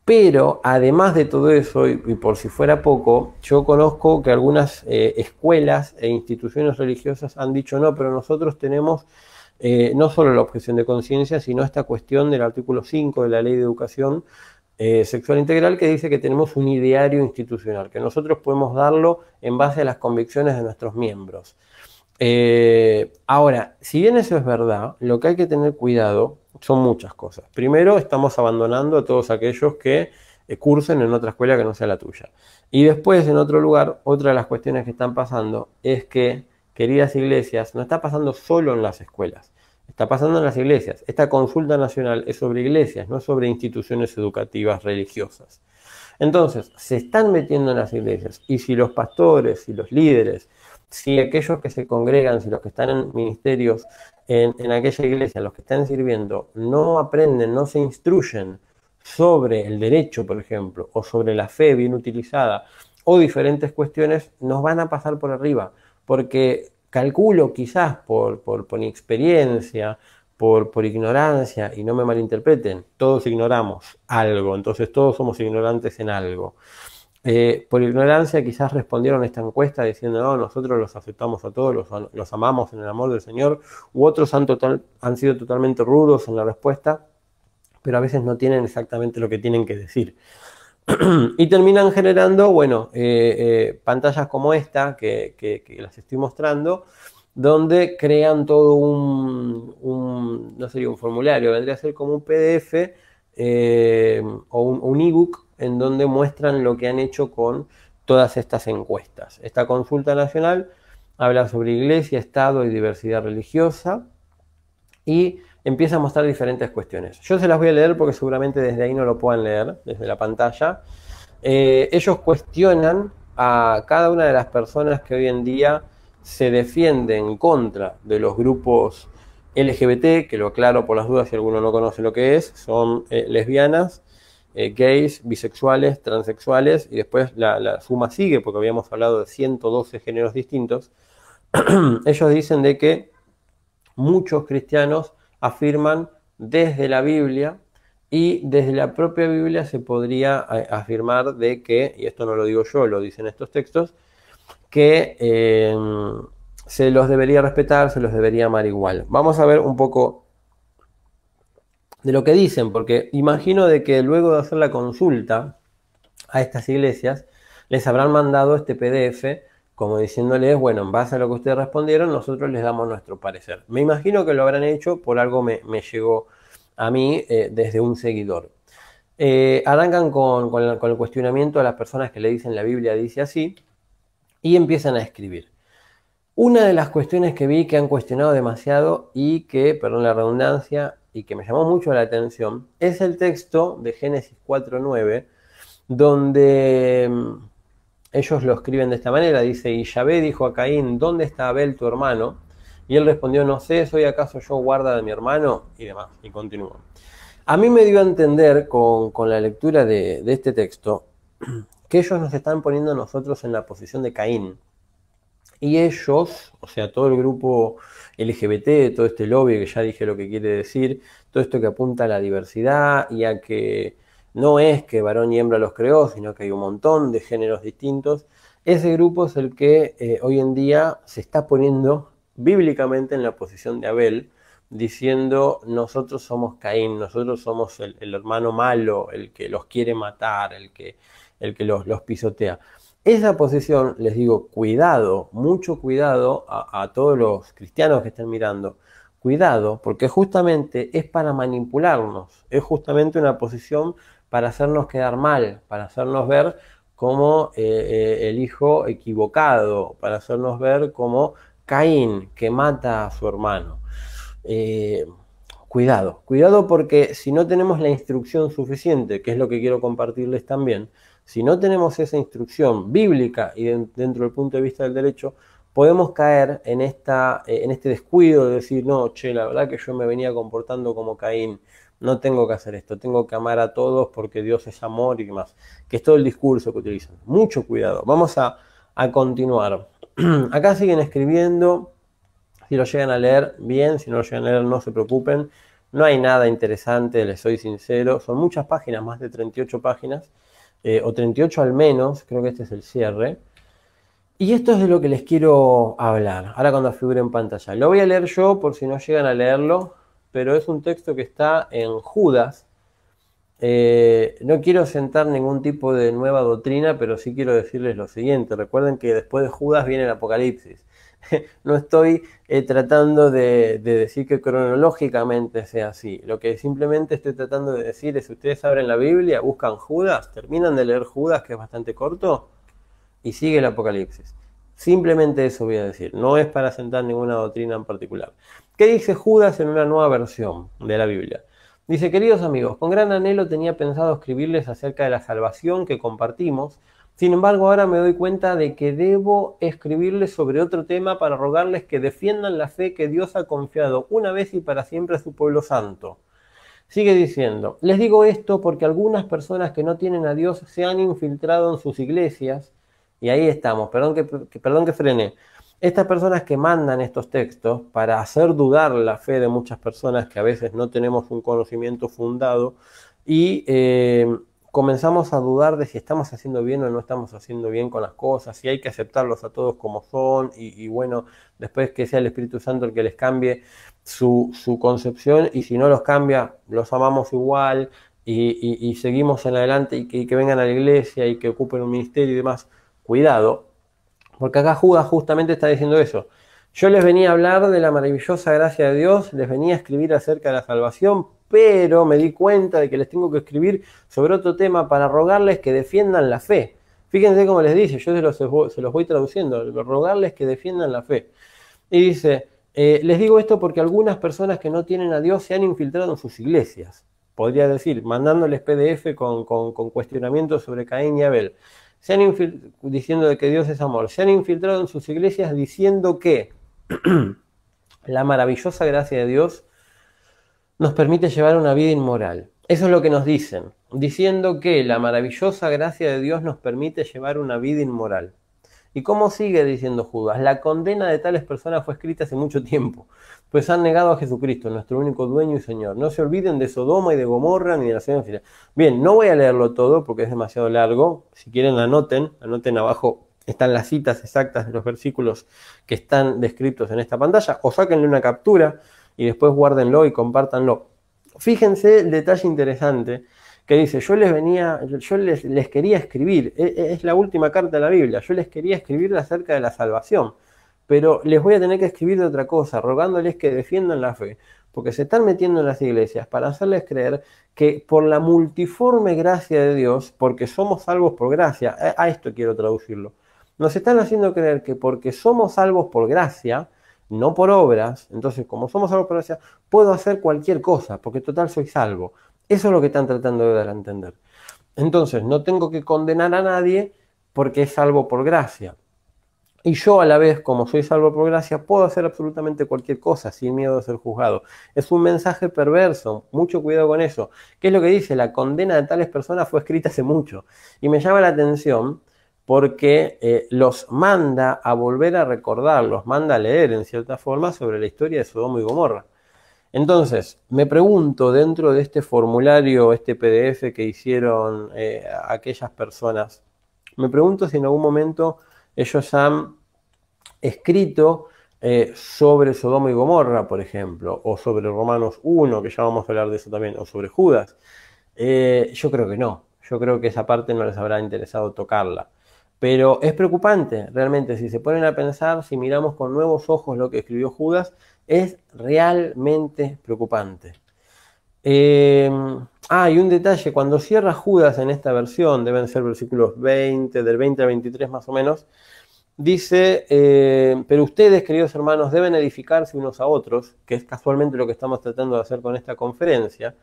Pero además de todo eso, y por si fuera poco, yo conozco que algunas escuelas e instituciones religiosas han dicho no, pero nosotros tenemos no solo la objeción de conciencia, sino esta cuestión del artículo 5 de la Ley de Educación Sexual Integral, que dice que tenemos un ideario institucional, que nosotros podemos darlo en base a las convicciones de nuestros miembros. Ahora, si bien eso es verdad, lo que hay que tener cuidado son muchas cosas. Primero, estamos abandonando a todos aquellos que cursen en otra escuela que no sea la tuya. Y después, en otro lugar, otra de las cuestiones que están pasando es que, queridas iglesias, no está pasando solo en las escuelas, está pasando en las iglesias. Esta consulta nacional es sobre iglesias, no sobre instituciones educativas religiosas. Entonces, se están metiendo en las iglesias, y si los pastores, si los líderes, si aquellos que se congregan, si los que están en ministerios en aquella iglesia, los que están sirviendo, no aprenden, no se instruyen sobre el derecho, por ejemplo, o sobre la fe bien utilizada, o diferentes cuestiones, nos van a pasar por arriba, porque calculo quizás por inexperiencia, por ignorancia, y no me malinterpreten, todos ignoramos algo, entonces todos somos ignorantes en algo. Por ignorancia quizás respondieron a esta encuesta diciendo, no, nosotros los aceptamos a todos, los amamos en el amor del Señor, u otros han sido totalmente rudos en la respuesta, pero a veces no tienen exactamente lo que tienen que decir. Y terminan generando, bueno, pantallas como esta, que las estoy mostrando, donde crean todo no sería un formulario, vendría a ser como un PDF o un ebook en donde muestran lo que han hecho con todas estas encuestas. Esta consulta nacional habla sobre iglesia, Estado y diversidad religiosa y empieza a mostrar diferentes cuestiones. Yo se las voy a leer porque seguramente desde ahí no lo puedan leer, desde la pantalla. Ellos cuestionan a cada una de las personas que hoy en día se defienden contra de los grupos LGBT, que lo aclaro por las dudas si alguno no conoce lo que es, son lesbianas, gays, bisexuales, transexuales, y después la suma sigue porque habíamos hablado de 112 géneros distintos. Ellos dicen de que muchos cristianos afirman desde la Biblia y desde la propia Biblia se podría afirmar de que, y esto no lo digo yo, lo dicen estos textos, que se los debería respetar, se los debería amar igual. Vamos a ver un poco de lo que dicen, porque imagino de que luego de hacer la consulta a estas iglesias, les habrán mandado este PDF como diciéndoles, bueno, en base a lo que ustedes respondieron, nosotros les damos nuestro parecer. Me imagino que lo habrán hecho, por algo me llegó a mí desde un seguidor. Arrancan con el cuestionamiento a las personas que le dicen la Biblia dice así, y empiezan a escribir. Una de las cuestiones que vi que han cuestionado demasiado y que, perdón la redundancia, y que me llamó mucho la atención, es el texto de Génesis 4:9, donde ellos lo escriben de esta manera, dice, y Yahvé dijo a Caín, ¿dónde está Abel tu hermano? Y él respondió, no sé, ¿soy acaso yo guarda de mi hermano? Y demás, y continúa. A mí me dio a entender con la lectura de este texto que ellos nos están poniendo a nosotros en la posición de Caín. Y ellos, o sea, todo el grupo LGBT, todo este lobby que ya dije lo que quiere decir, todo esto que apunta a la diversidad y a que no es que varón y hembra los creó, sino que hay un montón de géneros distintos, ese grupo es el que hoy en día se está poniendo bíblicamente en la posición de Abel, diciendo nosotros somos Caín, nosotros somos el hermano malo, el que los quiere matar, el que los pisotea. Esa posición, les digo, cuidado, mucho cuidado a todos los cristianos que estén mirando, cuidado, porque justamente es para manipularnos, es justamente una posición para hacernos quedar mal, para hacernos ver como el hijo equivocado, para hacernos ver como Caín, que mata a su hermano. Cuidado porque si no tenemos la instrucción suficiente, que es lo que quiero compartirles también, si no tenemos esa instrucción bíblica y dentro del punto de vista del derecho, podemos caer en este descuido de decir, no, che, la verdad que yo me venía comportando como Caín, no tengo que hacer esto, tengo que amar a todos porque Dios es amor y demás, que es todo el discurso que utilizan. Mucho cuidado, vamos a continuar. Acá siguen escribiendo, si lo llegan a leer, bien, si no lo llegan a leer, no se preocupen, no hay nada interesante, les soy sincero, son muchas páginas, más de 38 páginas, o 38 al menos, creo que este es el cierre. Y esto es de lo que les quiero hablar, ahora cuando figure en pantalla. Lo voy a leer yo por si no llegan a leerlo, pero es un texto que está en Judas. No quiero sentar ningún tipo de nueva doctrina, pero sí quiero decirles lo siguiente. Recuerden que después de Judas viene el Apocalipsis. No estoy tratando de decir que cronológicamente sea así. Lo que simplemente estoy tratando de decir es, ustedes abren la Biblia, buscan Judas, terminan de leer Judas, que es bastante corto, y sigue el Apocalipsis. Simplemente eso voy a decir. No es para sentar ninguna doctrina en particular. ¿Qué dice Judas en una nueva versión de la Biblia? Dice, queridos amigos, con gran anhelo tenía pensado escribirles acerca de la salvación que compartimos. Sin embargo, ahora me doy cuenta de que debo escribirles sobre otro tema para rogarles que defiendan la fe que Dios ha confiado una vez y para siempre a su pueblo santo. Sigue diciendo, les digo esto porque algunas personas que no tienen a Dios se han infiltrado en sus iglesias, y ahí estamos, perdón que frene. Estas personas que mandan estos textos para hacer dudar la fe de muchas personas que a veces no tenemos un conocimiento fundado y comenzamos a dudar de si estamos haciendo bien o no estamos haciendo bien con las cosas, si hay que aceptarlos a todos como son y bueno, después que sea el Espíritu Santo el que les cambie su concepción, y si no los cambia, los amamos igual y seguimos en adelante y que vengan a la iglesia y que ocupen un ministerio y demás. Cuidado, porque acá Judas justamente está diciendo eso. Yo les venía a hablar de la maravillosa gracia de Dios, les venía a escribir acerca de la salvación, pero me di cuenta de que les tengo que escribir sobre otro tema para rogarles que defiendan la fe. Fíjense cómo les dice, yo se los voy traduciendo, rogarles que defiendan la fe. Y dice, les digo esto porque algunas personas que no tienen a Dios se han infiltrado en sus iglesias. Podría decir, mandándoles PDF con cuestionamientos sobre Caín y Abel. Diciendo de que Dios es amor. Se han infiltrado en sus iglesias diciendo que la maravillosa gracia de Dios nos permite llevar una vida inmoral. Eso es lo que nos dicen, diciendo que la maravillosa gracia de Dios nos permite llevar una vida inmoral. ¿Y cómo sigue diciendo Judas? La condena de tales personas fue escrita hace mucho tiempo, pues han negado a Jesucristo, nuestro único dueño y Señor. No se olviden de Sodoma y de Gomorra ni de la ciudad de. Bien, no voy a leerlo todo porque es demasiado largo. Si quieren anoten abajo, están las citas exactas de los versículos que están descritos en esta pantalla, o sáquenle una captura y después guárdenlo y compártanlo. Fíjense el detalle interesante que dice, yo les quería escribir, es la última carta de la Biblia, yo les quería escribir acerca de la salvación, pero les voy a tener que escribir de otra cosa, rogándoles que defiendan la fe, porque se están metiendo en las iglesias para hacerles creer que por la multiforme gracia de Dios, porque somos salvos por gracia, a esto quiero traducirlo, nos están haciendo creer que porque somos salvos por gracia, no por obras, entonces como somos salvos por gracia, puedo hacer cualquier cosa, porque total soy salvo. Eso es lo que están tratando de dar a entender. Entonces, no tengo que condenar a nadie porque es salvo por gracia. Y yo a la vez, como soy salvo por gracia, puedo hacer absolutamente cualquier cosa sin miedo de ser juzgado. Es un mensaje perverso, mucho cuidado con eso. ¿Qué es lo que dice? La condena de tales personas fue escrita hace mucho. Y me llama la atención porque los manda a volver a recordar, los manda a leer en cierta forma sobre la historia de Sodoma y Gomorra. Entonces, me pregunto dentro de este formulario, este PDF que hicieron aquellas personas, me pregunto si en algún momento ellos han escrito sobre Sodoma y Gomorra, por ejemplo, o sobre Romanos 1, que ya vamos a hablar de eso también, o sobre Judas. Yo creo que no, yo creo que esa parte no les habrá interesado tocarla. Pero es preocupante, realmente, si se ponen a pensar, si miramos con nuevos ojos lo que escribió Judas, es realmente preocupante. Y un detalle, cuando cierra Judas en esta versión, deben ser versículos 20, del 20 al 23 más o menos, dice, pero ustedes, queridos hermanos, deben edificarse unos a otros, que es casualmente lo que estamos tratando de hacer con esta conferencia,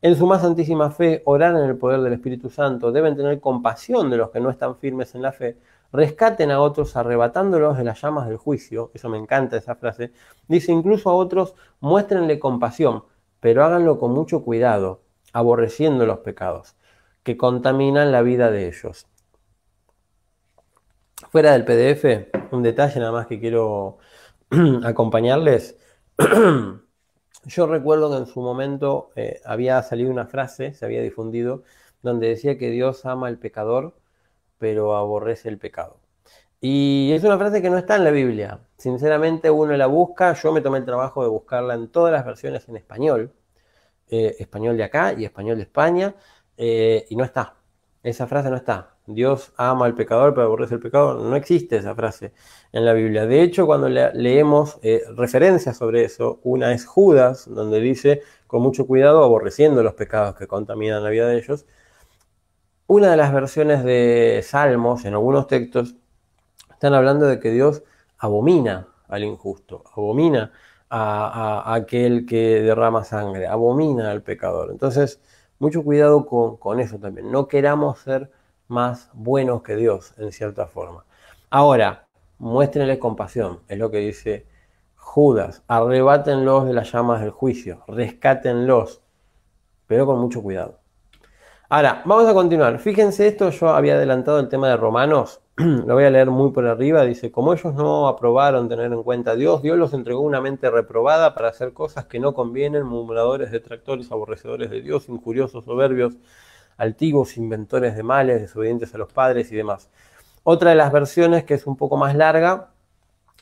en su más santísima fe, orar en el poder del Espíritu Santo, deben tener compasión de los que no están firmes en la fe, rescaten a otros arrebatándolos de las llamas del juicio, eso me encanta esa frase, dice incluso a otros muéstrenle compasión, pero háganlo con mucho cuidado, aborreciendo los pecados, que contaminan la vida de ellos. Fuera del PDF, un detalle nada más que quiero acompañarles. Yo recuerdo que en su momento había salido una frase, se había difundido, donde decía que Dios ama al pecador, pero aborrece el pecado. Y es una frase que no está en la Biblia. Sinceramente uno la busca, yo me tomé el trabajo de buscarla en todas las versiones en español, español de acá y español de España, y no está. Esa frase no está. Dios ama al pecador, pero aborrece el pecado. No existe esa frase en la Biblia. De hecho, cuando leemos referencias sobre eso, una es Judas, donde dice, con mucho cuidado, aborreciendo los pecados que contaminan la vida de ellos. Una de las versiones de Salmos, en algunos textos, están hablando de que Dios abomina al injusto, abomina a aquel que derrama sangre, abomina al pecador. Entonces, mucho cuidado con eso también. No queramos ser más buenos que Dios, en cierta forma. Ahora, muéstrenle compasión, es lo que dice Judas. Arrebátenlos de las llamas del juicio, rescátenlos, pero con mucho cuidado. Ahora, vamos a continuar. Fíjense esto, yo había adelantado el tema de Romanos, lo voy a leer muy por arriba. Dice, como ellos no aprobaron tener en cuenta a Dios, Dios los entregó una mente reprobada para hacer cosas que no convienen, murmuradores, detractores, aborrecedores de Dios, injuriosos, soberbios, altivos, inventores de males, desobedientes a los padres y demás. Otra de las versiones, que es un poco más larga,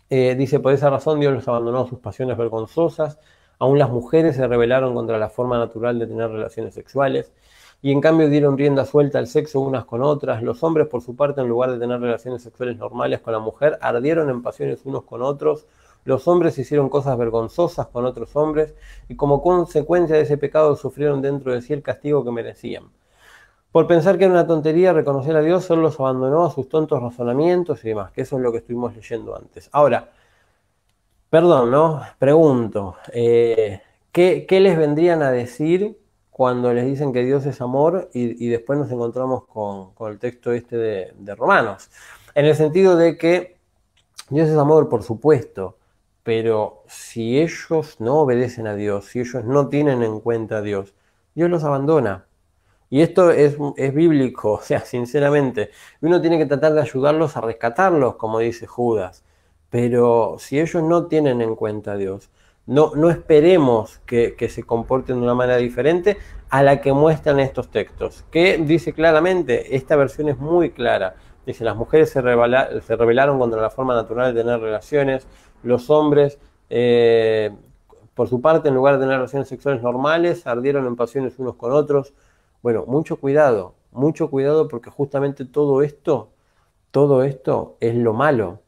dice, por esa razón Dios los abandonó a sus pasiones vergonzosas, aún las mujeres se rebelaron contra la forma natural de tener relaciones sexuales, y en cambio dieron rienda suelta al sexo unas con otras. Los hombres, por su parte, en lugar de tener relaciones sexuales normales con la mujer, ardieron en pasiones unos con otros. Los hombres hicieron cosas vergonzosas con otros hombres, y como consecuencia de ese pecado sufrieron dentro de sí el castigo que merecían. Por pensar que era una tontería reconocer a Dios, solo los abandonó a sus tontos razonamientos y demás, que eso es lo que estuvimos leyendo antes. Ahora, perdón, ¿no? Pregunto, ¿qué les vendrían a decir cuando les dicen que Dios es amor y después nos encontramos con el texto este de Romanos? En el sentido de que Dios es amor, por supuesto, pero si ellos no obedecen a Dios, si ellos no tienen en cuenta a Dios, Dios los abandona. Y esto es bíblico, o sea, sinceramente, uno tiene que tratar de ayudarlos a rescatarlos, como dice Judas. Pero si ellos no tienen en cuenta a Dios, no esperemos que se comporten de una manera diferente a la que muestran estos textos, que dice claramente, esta versión es muy clara, dice, las mujeres se rebelaron contra la forma natural de tener relaciones, los hombres, por su parte, en lugar de tener relaciones sexuales normales, ardieron en pasiones unos con otros. Bueno, mucho cuidado porque justamente todo esto es lo malo.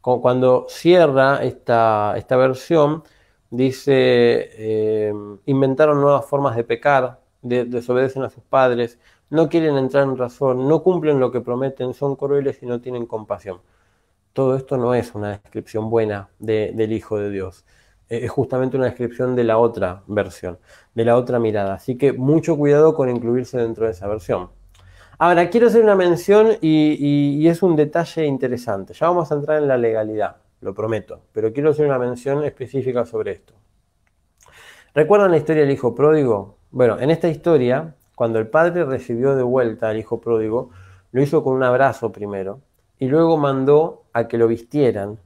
Cuando cierra esta versión, dice, inventaron nuevas formas de pecar, desobedecen a sus padres, no quieren entrar en razón, no cumplen lo que prometen, son crueles y no tienen compasión. Todo esto no es una descripción buena del Hijo de Dios. Es justamente una descripción de la otra versión, de la otra mirada. Así que mucho cuidado con incluirse dentro de esa versión. Ahora, quiero hacer una mención y es un detalle interesante. Ya vamos a entrar en la legalidad, lo prometo, pero quiero hacer una mención específica sobre esto. ¿Recuerdan la historia del hijo pródigo? Bueno, en esta historia, cuando el padre recibió de vuelta al hijo pródigo, lo hizo con un abrazo primero y luego mandó a que lo vistieran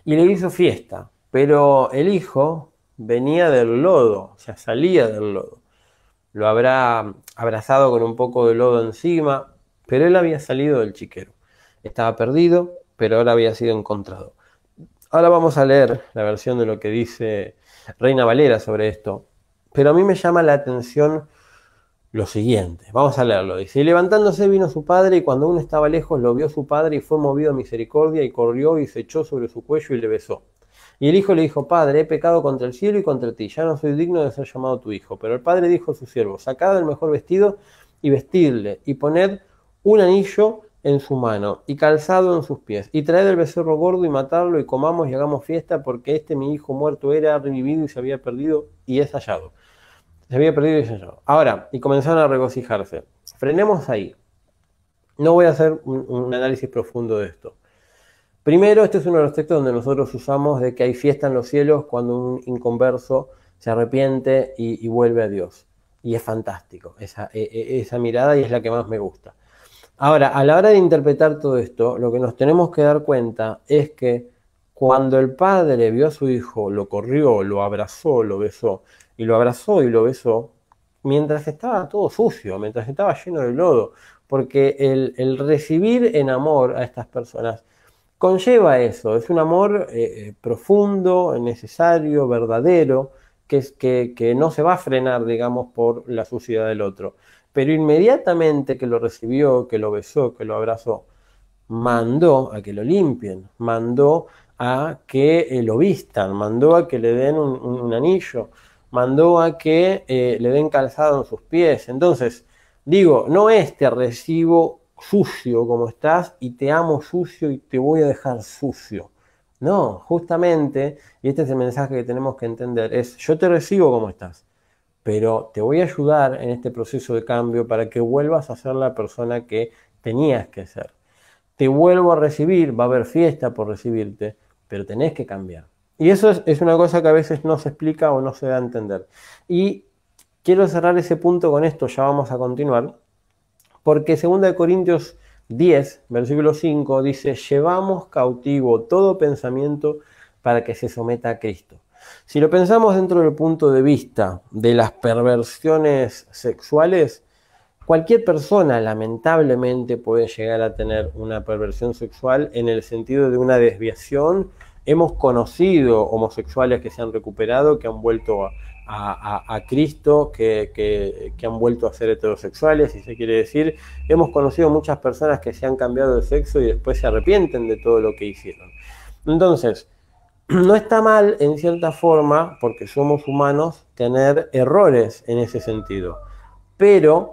y le hizo fiesta. Pero el hijo venía del lodo, o sea, salía del lodo. Lo habrá abrazado con un poco de lodo encima, pero él había salido del chiquero. Estaba perdido, pero ahora había sido encontrado. Ahora vamos a leer la versión de lo que dice Reina Valera sobre esto. Pero a mí me llama la atención lo siguiente. Vamos a leerlo. Dice, y levantándose vino su padre, y cuando aún estaba lejos lo vio su padre, y fue movido a misericordia, y corrió y se echó sobre su cuello y le besó. Y el hijo le dijo, padre, he pecado contra el cielo y contra ti, ya no soy digno de ser llamado tu hijo. Pero el padre dijo a su siervo, sacad el mejor vestido y vestidle, y poned un anillo en su mano y calzado en sus pies, y traed el becerro gordo y matadlo, y comamos y hagamos fiesta, porque este mi hijo muerto era, revivido y se había perdido y es hallado. Se había perdido y es hallado. Ahora, y comenzaron a regocijarse. Frenemos ahí. No voy a hacer un análisis profundo de esto. Primero, este es uno de los textos donde nosotros usamos de que hay fiesta en los cielos cuando un inconverso se arrepiente y vuelve a Dios. Y es fantástico esa mirada, y es la que más me gusta. Ahora, a la hora de interpretar todo esto, lo que nos tenemos que dar cuenta es que cuando el padre vio a su hijo, lo corrió, lo abrazó, lo besó, y lo abrazó y lo besó, mientras estaba todo sucio, mientras estaba lleno de lodo, porque el recibir en amor a estas personas conlleva eso, es un amor profundo, necesario, verdadero, que no se va a frenar, digamos, por la suciedad del otro. Pero inmediatamente que lo recibió, que lo besó, que lo abrazó, mandó a que lo limpien, mandó a que lo vistan, mandó a que le den un anillo, mandó a que le den calzado en sus pies. Entonces, digo, no es te recibo sucio como estás y te amo sucio y te voy a dejar sucio. No, justamente, y este es el mensaje que tenemos que entender, es yo te recibo como estás, pero te voy a ayudar en este proceso de cambio para que vuelvas a ser la persona que tenías que ser. Te vuelvo a recibir, va a haber fiesta por recibirte, pero tenés que cambiar. Y eso es una cosa que a veces no se explica o no se da a entender. Y quiero cerrar ese punto con esto, ya vamos a continuar, porque 2 Corintios 10, versículo 5, dice, llevamos cautivo todo pensamiento para que se someta a Cristo. Si lo pensamos dentro del punto de vista de las perversiones sexuales, cualquier persona lamentablemente puede llegar a tener una perversión sexual en el sentido de una desviación. Hemos conocido homosexuales que se han recuperado, que han vuelto a Cristo, que han vuelto a ser heterosexuales, si se quiere decir. Hemos conocido muchas personas que se han cambiado de sexo y después se arrepienten de todo lo que hicieron. Entonces, no está mal en cierta forma, porque somos humanos, tener errores en ese sentido. Pero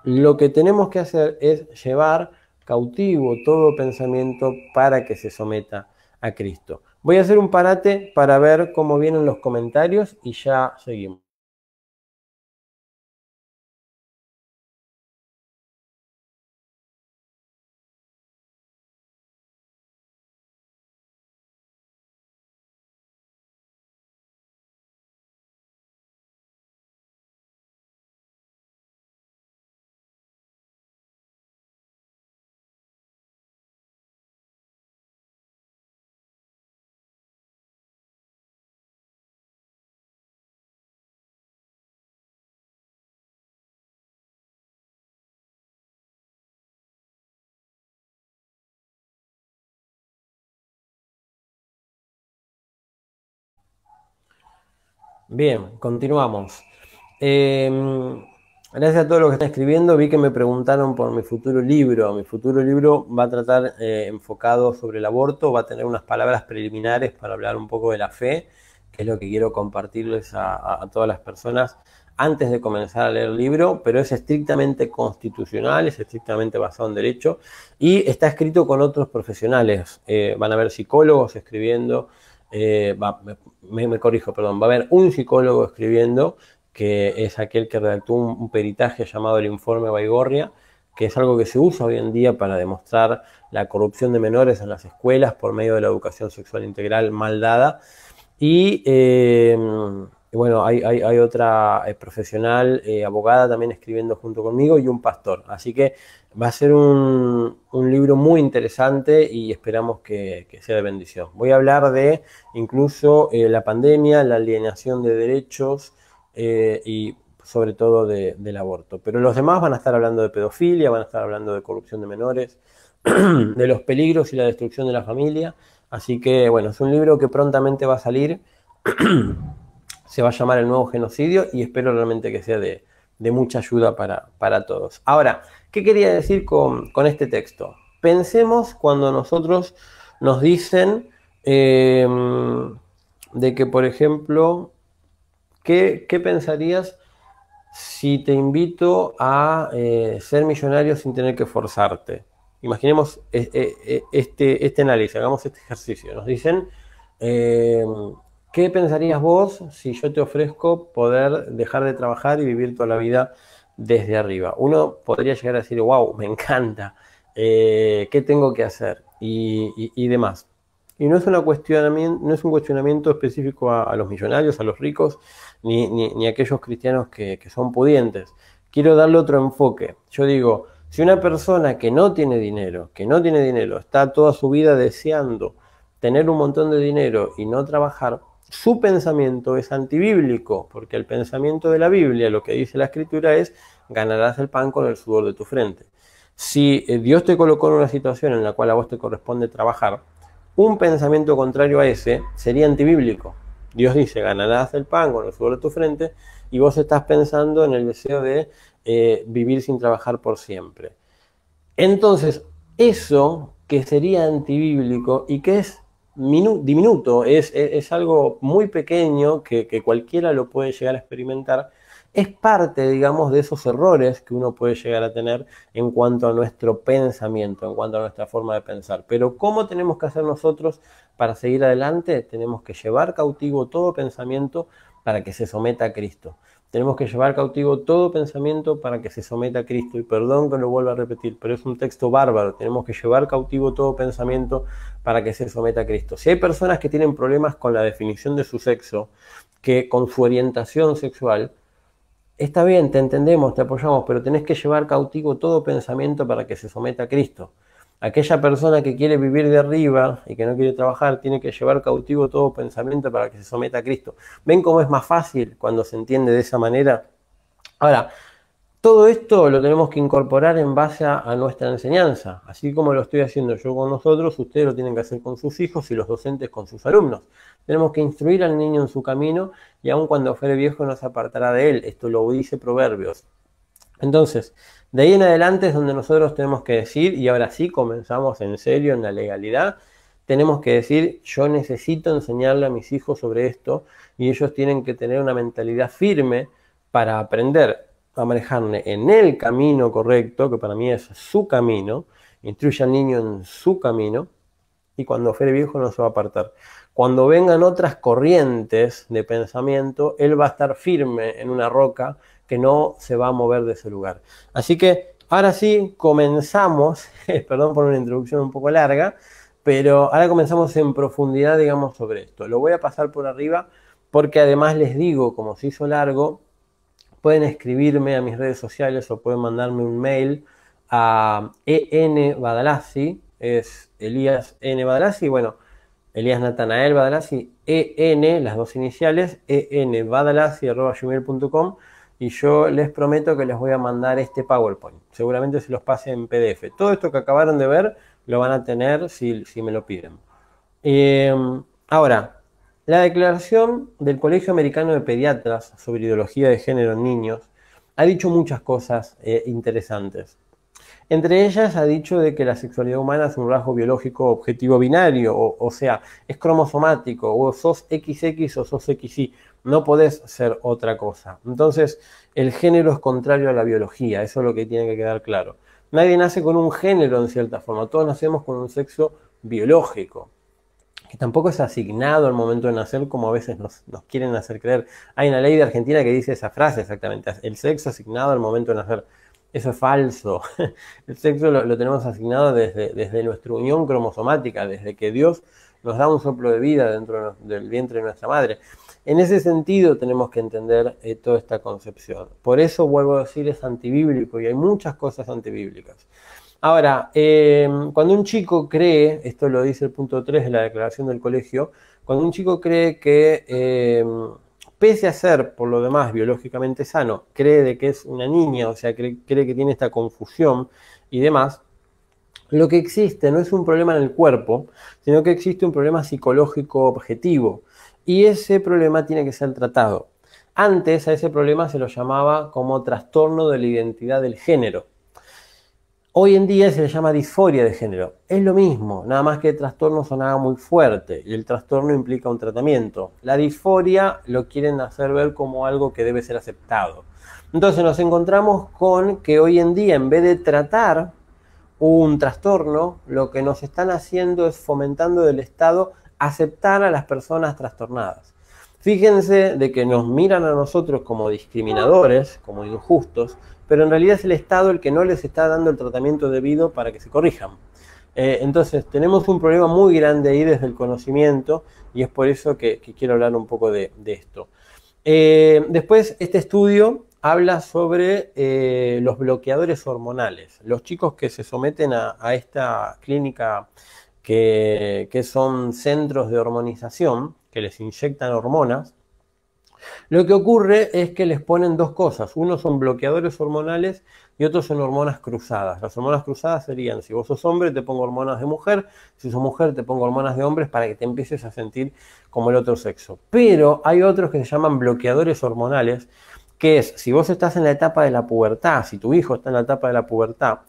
lo que tenemos que hacer es llevar cautivo todo pensamiento para que se someta a Cristo. Voy a hacer un parate para ver cómo vienen los comentarios y ya seguimos. Bien, continuamos. Gracias a todos los que están escribiendo. Vi que me preguntaron por mi futuro libro. Mi futuro libro va a tratar enfocado sobre el aborto, va a tener unas palabras preliminares para hablar un poco de la fe, que es lo que quiero compartirles a todas las personas antes de comenzar a leer el libro, pero es estrictamente constitucional, es estrictamente basado en derecho y está escrito con otros profesionales. Van a haber psicólogos escribiendo. Me corrijo, perdón, va a haber un psicólogo escribiendo, que es aquel que redactó un peritaje llamado el informe Baigorria, que es algo que se usa hoy en día para demostrar la corrupción de menores en las escuelas por medio de la educación sexual integral mal dada. Y bueno, hay otra profesional, abogada también escribiendo junto conmigo y un pastor. Así que va a ser un libro muy interesante y esperamos que sea de bendición. Voy a hablar de incluso la pandemia, la alienación de derechos y sobre todo del aborto. Pero los demás van a estar hablando de pedofilia, van a estar hablando de corrupción de menores, de los peligros y la destrucción de la familia. Así que bueno, es un libro que prontamente va a salir. Se va a llamar El Nuevo Genocidio y espero realmente que sea de mucha ayuda para todos. Ahora, ¿qué quería decir con este texto? Pensemos cuando nosotros nos dicen de que, por ejemplo, ¿qué pensarías si te invito a ser millonario sin tener que forzarte? Imaginemos este análisis, hagamos este ejercicio. Nos dicen, ¿qué pensarías vos si yo te ofrezco poder dejar de trabajar y vivir toda la vida desde arriba? Uno podría llegar a decir, wow, me encanta, ¿qué tengo que hacer? Y demás. Y no es un cuestionamiento específico a los millonarios, a los ricos, ni a aquellos cristianos que son pudientes. Quiero darle otro enfoque. Yo digo, si una persona que no tiene dinero, está toda su vida deseando tener un montón de dinero y no trabajar, su pensamiento es antibíblico, porque el pensamiento de la Biblia, lo que dice la Escritura es, ganarás el pan con el sudor de tu frente. Si Dios te colocó en una situación en la cual a vos te corresponde trabajar, un pensamiento contrario a ese sería antibíblico. Dios dice, ganarás el pan con el sudor de tu frente, y vos estás pensando en el deseo de vivir sin trabajar por siempre. Entonces, eso que sería antibíblico y que es diminuto, es algo muy pequeño que cualquiera lo puede llegar a experimentar, es parte, digamos, de esos errores que uno puede llegar a tener en cuanto a nuestro pensamiento, en cuanto a nuestra forma de pensar. Pero ¿cómo tenemos que hacer nosotros para seguir adelante? Tenemos que llevar cautivo todo pensamiento para que se someta a Cristo. Tenemos que llevar cautivo todo pensamiento para que se someta a Cristo. Y perdón que lo vuelva a repetir, pero es un texto bárbaro. Tenemos que llevar cautivo todo pensamiento para que se someta a Cristo. Si hay personas que tienen problemas con la definición de su sexo, que con su orientación sexual, está bien, te entendemos, te apoyamos, pero tenés que llevar cautivo todo pensamiento para que se someta a Cristo. Aquella persona que quiere vivir de arriba y que no quiere trabajar, tiene que llevar cautivo todo pensamiento para que se someta a Cristo. ¿Ven cómo es más fácil cuando se entiende de esa manera? Ahora, todo esto lo tenemos que incorporar en base a nuestra enseñanza. Así como lo estoy haciendo yo con nosotros, ustedes lo tienen que hacer con sus hijos y los docentes con sus alumnos. Tenemos que instruir al niño en su camino y aun cuando fuere viejo no se apartará de él. Esto lo dice Proverbios. Entonces, de ahí en adelante es donde nosotros tenemos que decir, y ahora sí comenzamos en serio en la legalidad, tenemos que decir, yo necesito enseñarle a mis hijos sobre esto y ellos tienen que tener una mentalidad firme para aprender a manejarme en el camino correcto, que para mí es su camino, instruye al niño en su camino, y cuando fuere viejo no se va a apartar. Cuando vengan otras corrientes de pensamiento, él va a estar firme en una roca que no se va a mover de ese lugar. Así que ahora sí comenzamos, perdón por una introducción un poco larga, pero ahora comenzamos en profundidad, digamos, sobre esto. Lo voy a pasar por arriba porque además les digo, como se hizo largo, pueden escribirme a mis redes sociales o pueden mandarme un mail a EN Badalasi, es Elías N. Badalasi, bueno, Elías Natanael Badalasi, EN, las dos iniciales, enbadalasi@gmail.com, y yo les prometo que les voy a mandar este PowerPoint. Seguramente se los pase en PDF. Todo esto que acabaron de ver lo van a tener si me lo piden. Ahora, la declaración del Colegio Americano de Pediatras sobre ideología de género en niños ha dicho muchas cosas interesantes. Entre ellas ha dicho de que la sexualidad humana es un rasgo biológico objetivo binario, o sea, es cromosomático, o sos XX o sos XY, no podés ser otra cosa. Entonces, el género es contrario a la biología, eso es lo que tiene que quedar claro. Nadie nace con un género en cierta forma, todos nacemos con un sexo biológico, que tampoco es asignado al momento de nacer como a veces nos quieren hacer creer. Hay una ley de Argentina que dice esa frase exactamente, el sexo asignado al momento de nacer. Eso es falso. El sexo lo tenemos asignado desde nuestra unión cromosomática, desde que Dios nos da un soplo de vida dentro del vientre de nuestra madre. En ese sentido tenemos que entender toda esta concepción. Por eso, vuelvo a decir, es antibíblico y hay muchas cosas antibíblicas. Ahora, cuando un chico cree, esto lo dice el punto 3 de la declaración del colegio, cuando un chico cree que pese a ser, por lo demás, biológicamente sano, cree de que es una niña, o sea, cree que tiene esta confusión y demás, lo que existe no es un problema en el cuerpo, sino que existe un problema psicológico objetivo. Y ese problema tiene que ser tratado. Antes a ese problema se lo llamaba como trastorno de la identidad del género. Hoy en día se le llama disforia de género. Es lo mismo, nada más que el trastorno sonaba muy fuerte y el trastorno implica un tratamiento. La disforia lo quieren hacer ver como algo que debe ser aceptado. Entonces nos encontramos con que hoy en día, en vez de tratar un trastorno, lo que nos están haciendo es fomentando del Estado aceptar a las personas trastornadas. Fíjense de que nos miran a nosotros como discriminadores, como injustos, pero en realidad es el Estado el que no les está dando el tratamiento debido para que se corrijan. Entonces tenemos un problema muy grande ahí desde el conocimiento y es por eso que quiero hablar un poco de esto. Después este estudio habla sobre los bloqueadores hormonales. Los chicos que se someten a esta clínica que son centros de hormonización, que les inyectan hormonas, Lo que ocurre es que les ponen dos cosas. Uno son bloqueadores hormonales y otros son hormonas cruzadas. Las hormonas cruzadas serían, si vos sos hombre, te pongo hormonas de mujer, si sos mujer, te pongo hormonas de hombres para que te empieces a sentir como el otro sexo. Pero hay otros que se llaman bloqueadores hormonales, que es, si vos estás en la etapa de la pubertad, si tu hijo está en la etapa de la pubertad,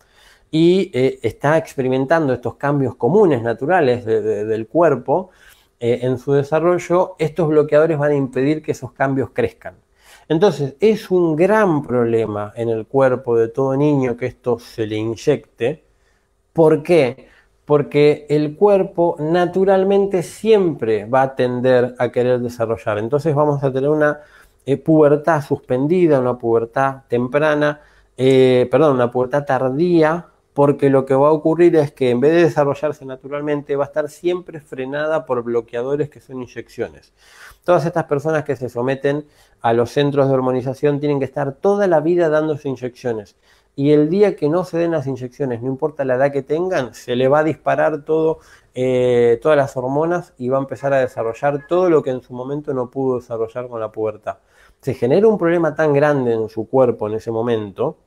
y está experimentando estos cambios comunes, naturales del cuerpo, en su desarrollo, estos bloqueadores van a impedir que esos cambios crezcan. Entonces, es un gran problema en el cuerpo de todo niño que esto se le inyecte. ¿Por qué? Porque el cuerpo naturalmente siempre va a tender a querer desarrollar. Entonces vamos a tener una pubertad suspendida, una pubertad temprana, una pubertad tardía, porque lo que va a ocurrir es que en vez de desarrollarse naturalmente, va a estar siempre frenada por bloqueadores que son inyecciones. Todas estas personas que se someten a los centros de hormonización tienen que estar toda la vida dándose inyecciones. Y el día que no se den las inyecciones, no importa la edad que tengan, se le va a disparar todas las hormonas y va a empezar a desarrollar todo lo que en su momento no pudo desarrollar con la pubertad. Se genera un problema tan grande en su cuerpo en ese momento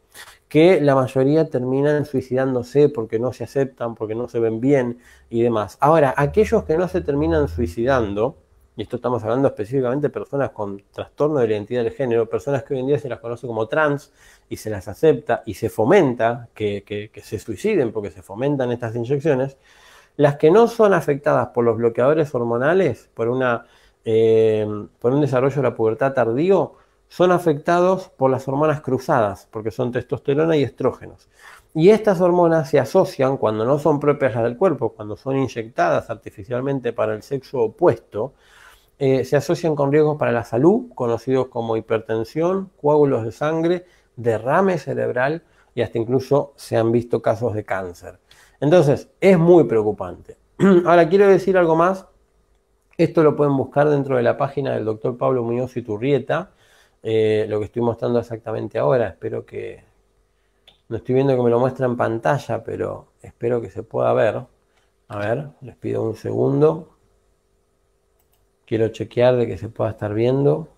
que la mayoría terminan suicidándose porque no se aceptan, porque no se ven bien y demás. Ahora, aquellos que no se terminan suicidando, y esto estamos hablando específicamente de personas con trastorno de la identidad de género, personas que hoy en día se las conoce como trans y se las acepta y se fomenta que se suiciden porque se fomentan estas inyecciones, las que no son afectadas por los bloqueadores hormonales, por un desarrollo de la pubertad tardío, son afectados por las hormonas cruzadas, porque son testosterona y estrógenos. Y estas hormonas se asocian, cuando no son propias las del cuerpo, cuando son inyectadas artificialmente para el sexo opuesto, se asocian con riesgos para la salud, conocidos como hipertensión, coágulos de sangre, derrame cerebral y hasta incluso se han visto casos de cáncer. Entonces, es muy preocupante. Ahora, quiero decir algo más. Esto lo pueden buscar dentro de la página del doctor Pablo Muñoz Iturrieta. Lo que estoy mostrando exactamente ahora, espero que... No estoy viendo que me lo muestra en pantalla, pero espero que se pueda ver. A ver, les pido un segundo. Quiero chequear de que se pueda estar viendo.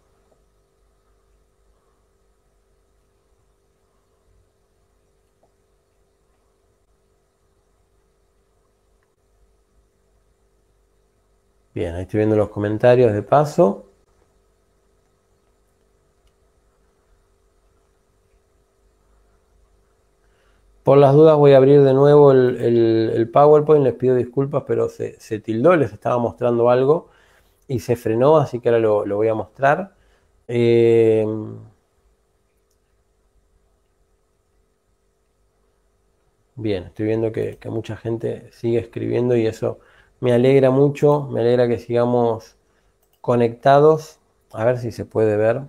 Bien, ahí estoy viendo los comentarios de paso. Por las dudas voy a abrir de nuevo el PowerPoint, les pido disculpas, pero se tildó, les estaba mostrando algo y se frenó, así que ahora lo voy a mostrar. Bien, estoy viendo que mucha gente sigue escribiendo y eso me alegra mucho, me alegra que sigamos conectados. A ver si se puede ver.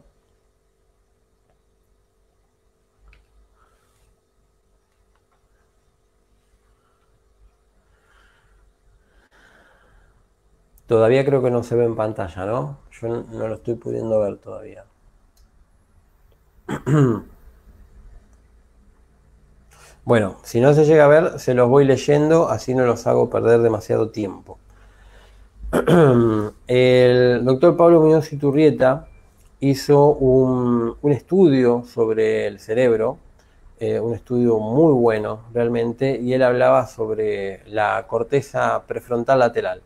Todavía creo que no se ve en pantalla, ¿no? Yo no lo estoy pudiendo ver todavía. Bueno, si no se llega a ver, se los voy leyendo, así no los hago perder demasiado tiempo. El doctor Pablo Muñoz Iturrieta hizo un estudio sobre el cerebro, un estudio muy bueno realmente, y él hablaba sobre la corteza prefrontal lateral.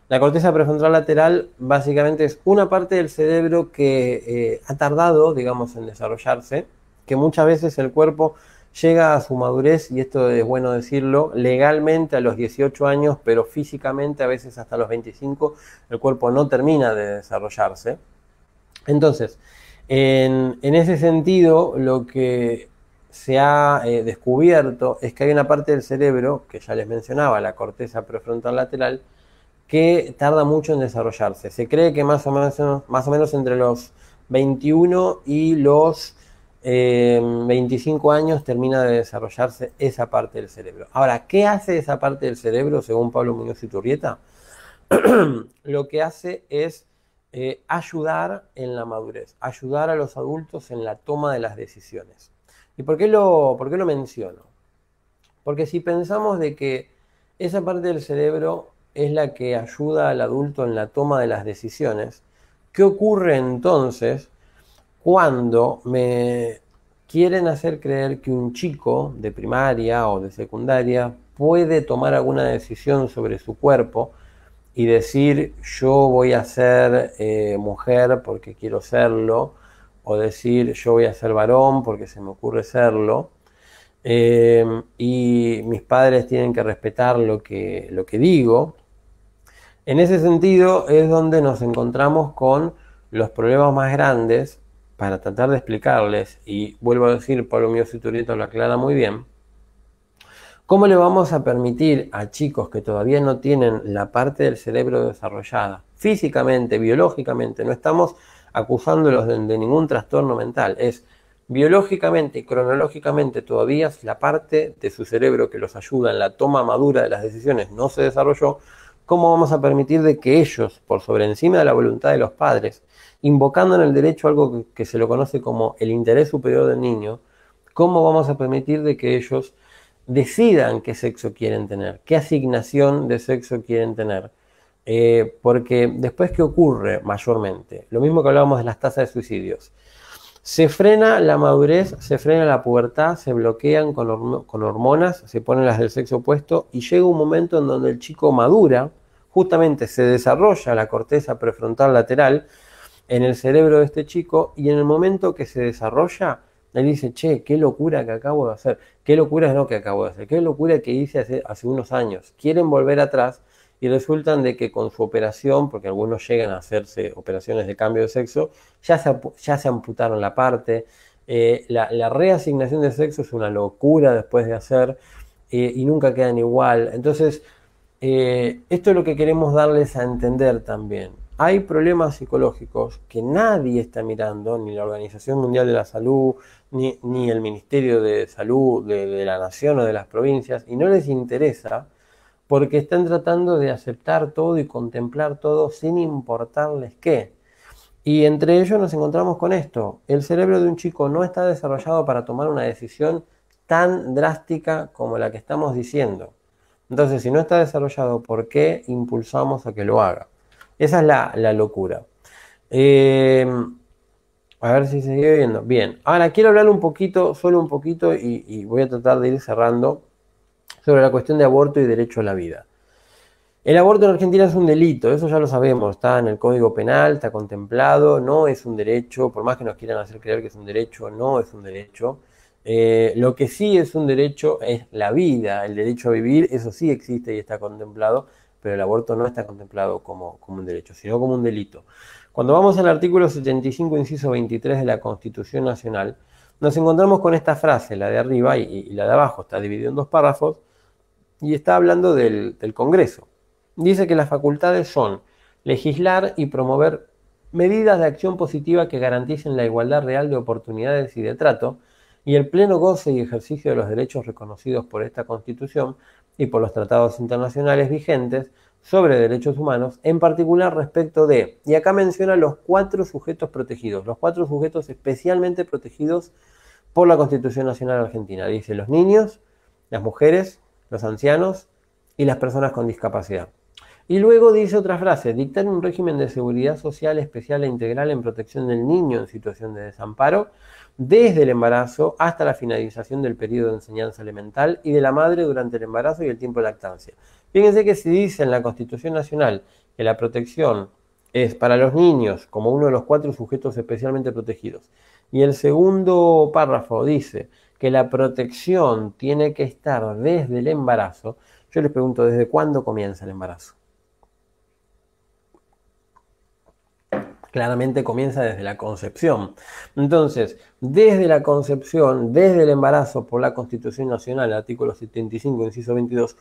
La corteza prefrontal lateral básicamente es una parte del cerebro que ha tardado, digamos, en desarrollarse, que muchas veces el cuerpo llega a su madurez, y esto es bueno decirlo, legalmente a los 18 años, pero físicamente a veces hasta los 25 el cuerpo no termina de desarrollarse. Entonces, en ese sentido, lo que se ha descubierto es que hay una parte del cerebro, que ya les mencionaba, la corteza prefrontal lateral, que tarda mucho en desarrollarse. Se cree que más o menos entre los 21 y los 25 años termina de desarrollarse esa parte del cerebro. Ahora, ¿qué hace esa parte del cerebro según Pablo Muñoz Iturrieta? Lo que hace es ayudar en la madurez, ayudar a los adultos en la toma de las decisiones. ¿Y por qué lo menciono? Porque si pensamos de que esa parte del cerebro es la que ayuda al adulto en la toma de las decisiones, ¿Qué ocurre entonces cuando me quieren hacer creer que un chico de primaria o de secundaria puede tomar alguna decisión sobre su cuerpo y decir yo voy a ser mujer porque quiero serlo, o decir yo voy a ser varón porque se me ocurre serlo, y mis padres tienen que respetar lo que digo? En ese sentido es donde nos encontramos con los problemas más grandes para tratar de explicarles, y vuelvo a decir, Pablo Mío Turieto lo aclara muy bien, ¿cómo le vamos a permitir a chicos que todavía no tienen la parte del cerebro desarrollada, físicamente, biológicamente? No estamos acusándolos de ningún trastorno mental, es biológicamente y cronológicamente todavía la parte de su cerebro que los ayuda en la toma madura de las decisiones no se desarrolló. ¿Cómo vamos a permitir de que ellos, por sobre encima de la voluntad de los padres, invocando en el derecho algo que se lo conoce como el interés superior del niño, cómo vamos a permitir de que ellos decidan qué sexo quieren tener, qué asignación de sexo quieren tener? Porque después, ¿qué ocurre mayormente? Lo mismo que hablábamos de las tasas de suicidios. Se frena la madurez, se frena la pubertad, se bloquean con hormonas, se ponen las del sexo opuesto, y llega un momento en donde el chico madura, justamente se desarrolla la corteza prefrontal lateral en el cerebro de este chico, y en el momento que se desarrolla, él dice, che, qué locura que acabo de hacer, qué locura es lo que acabo de hacer, qué locura que hice hace unos años. Quieren volver atrás y resultan de que con su operación, porque algunos llegan a hacerse operaciones de cambio de sexo, ya se amputaron la parte. La reasignación de sexo es una locura después de hacer, y nunca quedan igual. Entonces, esto es lo que queremos darles a entender también. Hay problemas psicológicos que nadie está mirando, ni la Organización Mundial de la Salud, ni el Ministerio de Salud de la Nación o de las provincias, y no les interesa, porque están tratando de aceptar todo y contemplar todo sin importarles qué. Y entre ellos nos encontramos con esto. El cerebro de un chico no está desarrollado para tomar una decisión tan drástica como la que estamos diciendo. Entonces, si no está desarrollado, ¿por qué impulsamos a que lo haga? Esa es la locura. A ver si se sigue viendo. Bien, ahora quiero hablar un poquito, solo un poquito, y voy a tratar de ir cerrando, sobre la cuestión de aborto y derecho a la vida. El aborto en Argentina es un delito, eso ya lo sabemos, está en el Código Penal, está contemplado, no es un derecho, por más que nos quieran hacer creer que es un derecho, no es un derecho. Lo que sí es un derecho es la vida, el derecho a vivir, eso sí existe y está contemplado, pero el aborto no está contemplado como un derecho, sino como un delito. Cuando vamos al artículo 75, inciso 23 de la Constitución Nacional, nos encontramos con esta frase, la de arriba y la de abajo, está dividido en dos párrafos, y está hablando del Congreso. Dice que las facultades son legislar y promover medidas de acción positiva que garanticen la igualdad real de oportunidades y de trato, y el pleno goce y ejercicio de los derechos reconocidos por esta Constitución y por los tratados internacionales vigentes sobre derechos humanos, en particular respecto de, y acá menciona los 4 sujetos protegidos, los 4 sujetos especialmente protegidos por la Constitución Nacional Argentina. Dice los niños, las mujeres, los ancianos y las personas con discapacidad. Y luego dice otra frase, dictar un régimen de seguridad social especial e integral en protección del niño en situación de desamparo, desde el embarazo hasta la finalización del periodo de enseñanza elemental, y de la madre durante el embarazo y el tiempo de lactancia. Fíjense que si dice en la Constitución Nacional que la protección es para los niños como uno de los 4 sujetos especialmente protegidos, y el segundo párrafo dice que la protección tiene que estar desde el embarazo, yo les pregunto, ¿desde cuándo comienza el embarazo? Claramente comienza desde la concepción. Entonces, desde la concepción, desde el embarazo, por la Constitución Nacional, artículo 75, inciso 22,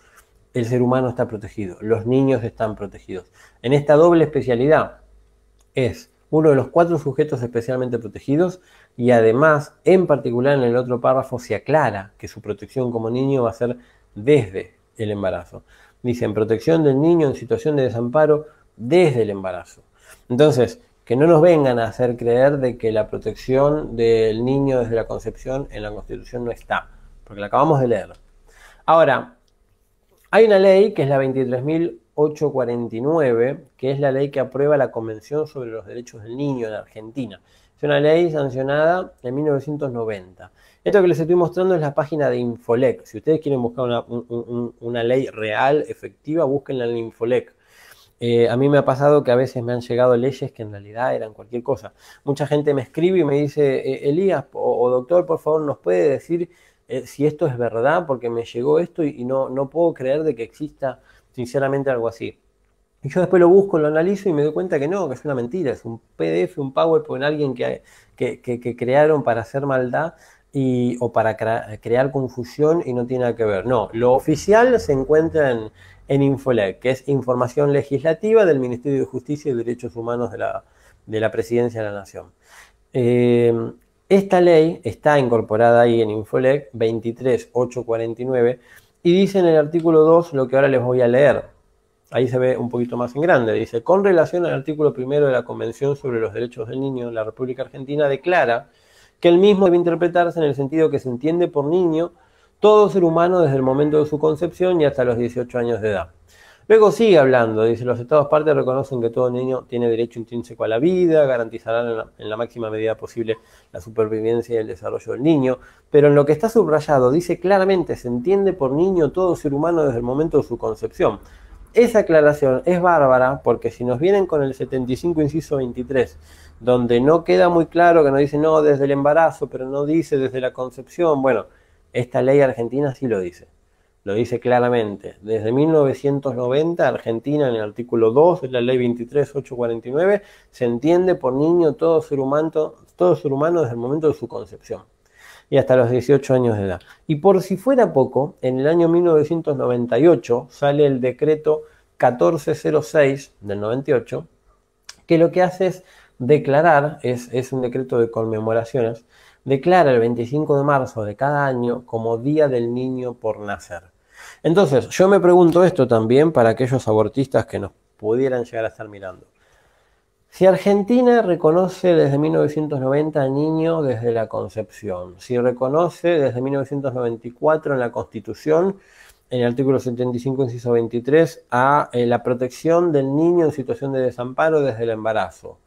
el ser humano está protegido, los niños están protegidos. En esta doble especialidad es uno de los 4 sujetos especialmente protegidos, y además, en particular en el otro párrafo, se aclara que su protección como niño va a ser desde el embarazo. Dicen protección del niño en situación de desamparo desde el embarazo. Entonces, que no nos vengan a hacer creer de que la protección del niño desde la concepción en la Constitución no está, porque la acabamos de leer. Ahora, hay una ley que es la 23.800 849, que es la ley que aprueba la Convención sobre los Derechos del Niño en Argentina. Es una ley sancionada en 1990. Esto que les estoy mostrando es la página de Infolec. Si ustedes quieren buscar una ley real, efectiva, búsquenla en Infolec. A mí me ha pasado que a veces me han llegado leyes que en realidad eran cualquier cosa. Mucha gente me escribe y me dice, Elías o doctor, por favor, ¿nos puede decir si esto es verdad? Porque me llegó esto y no puedo creer de que exista sinceramente algo así. Y yo después lo busco, lo analizo y me doy cuenta que no, que es una mentira, es un PDF, un PowerPoint, alguien que crearon para hacer maldad o para crear confusión y no tiene nada que ver. No, lo oficial se encuentra en Infolec, que es Información Legislativa del Ministerio de Justicia y Derechos Humanos de la Presidencia de la Nación. Esta ley está incorporada ahí en Infolec 23849 y dice en el artículo 2 lo que ahora les voy a leer. Ahí se ve un poquito más en grande. Dice, con relación al artículo 1 de la Convención sobre los Derechos del Niño, la República Argentina declara que el mismo debe interpretarse en el sentido que se entiende por niño todo ser humano desde el momento de su concepción y hasta los 18 años de edad. Luego sigue hablando, dice, los Estados partes reconocen que todo niño tiene derecho intrínseco a la vida, garantizarán en la máxima medida posible la supervivencia y el desarrollo del niño, pero en lo que está subrayado dice claramente, se entiende por niño todo ser humano desde el momento de su concepción. Esa aclaración es bárbara porque si nos vienen con el 75 inciso 23, donde no queda muy claro, que nos dice no desde el embarazo, pero no dice desde la concepción, bueno, esta ley argentina sí lo dice claramente. Desde 1990, Argentina en el artículo 2 de la ley 23849 se entiende por niño todo ser humano desde el momento de su concepción y hasta los 18 años de edad. Y por si fuera poco, en el año 1998 sale el decreto 1406 del 98, que lo que hace es declarar, es un decreto de conmemoraciones, declara el 25 de marzo de cada año como Día del Niño por Nacer. Entonces, yo me pregunto esto también para aquellos abortistas que nos pudieran llegar a estar mirando. Si Argentina reconoce desde 1990 al niño desde la concepción, si reconoce desde 1994 en la Constitución, en el artículo 75, inciso 23, a la protección del niño en situación de desamparo desde el embarazo,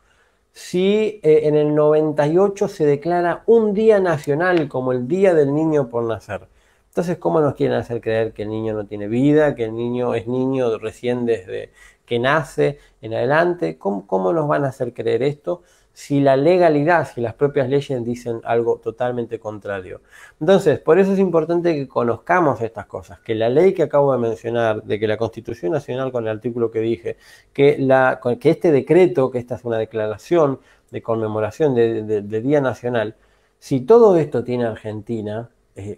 si en el 98 se declara un día nacional como el Día del Niño por Nacer, entonces, ¿cómo nos quieren hacer creer que el niño no tiene vida, que el niño es niño recién desde que nace en adelante? ¿Cómo nos van a hacer creer esto si la legalidad, si las propias leyes dicen algo totalmente contrario? Entonces, por eso es importante que conozcamos estas cosas, que la ley que acabo de mencionar, de que la Constitución Nacional con el artículo que dije, que este decreto, que esta es una declaración de conmemoración de Día Nacional, si todo esto tiene Argentina,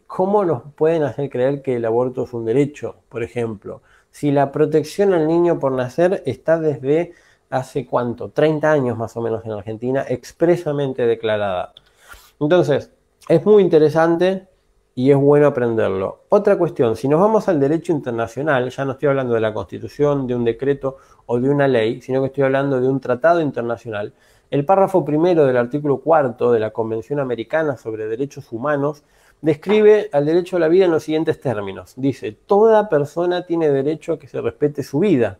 ¿cómo nos pueden hacer creer que el aborto es un derecho? Por ejemplo, si la protección al niño por nacer está desde hace ¿cuánto? 30 años más o menos en Argentina, expresamente declarada. Entonces, es muy interesante y es bueno aprenderlo. Otra cuestión, si nos vamos al derecho internacional, ya no estoy hablando de la Constitución, de un decreto o de una ley, sino que estoy hablando de un tratado internacional. El párrafo primero del artículo 4 de la Convención Americana sobre Derechos Humanos describe al derecho a la vida en los siguientes términos. Dice, toda persona tiene derecho a que se respete su vida.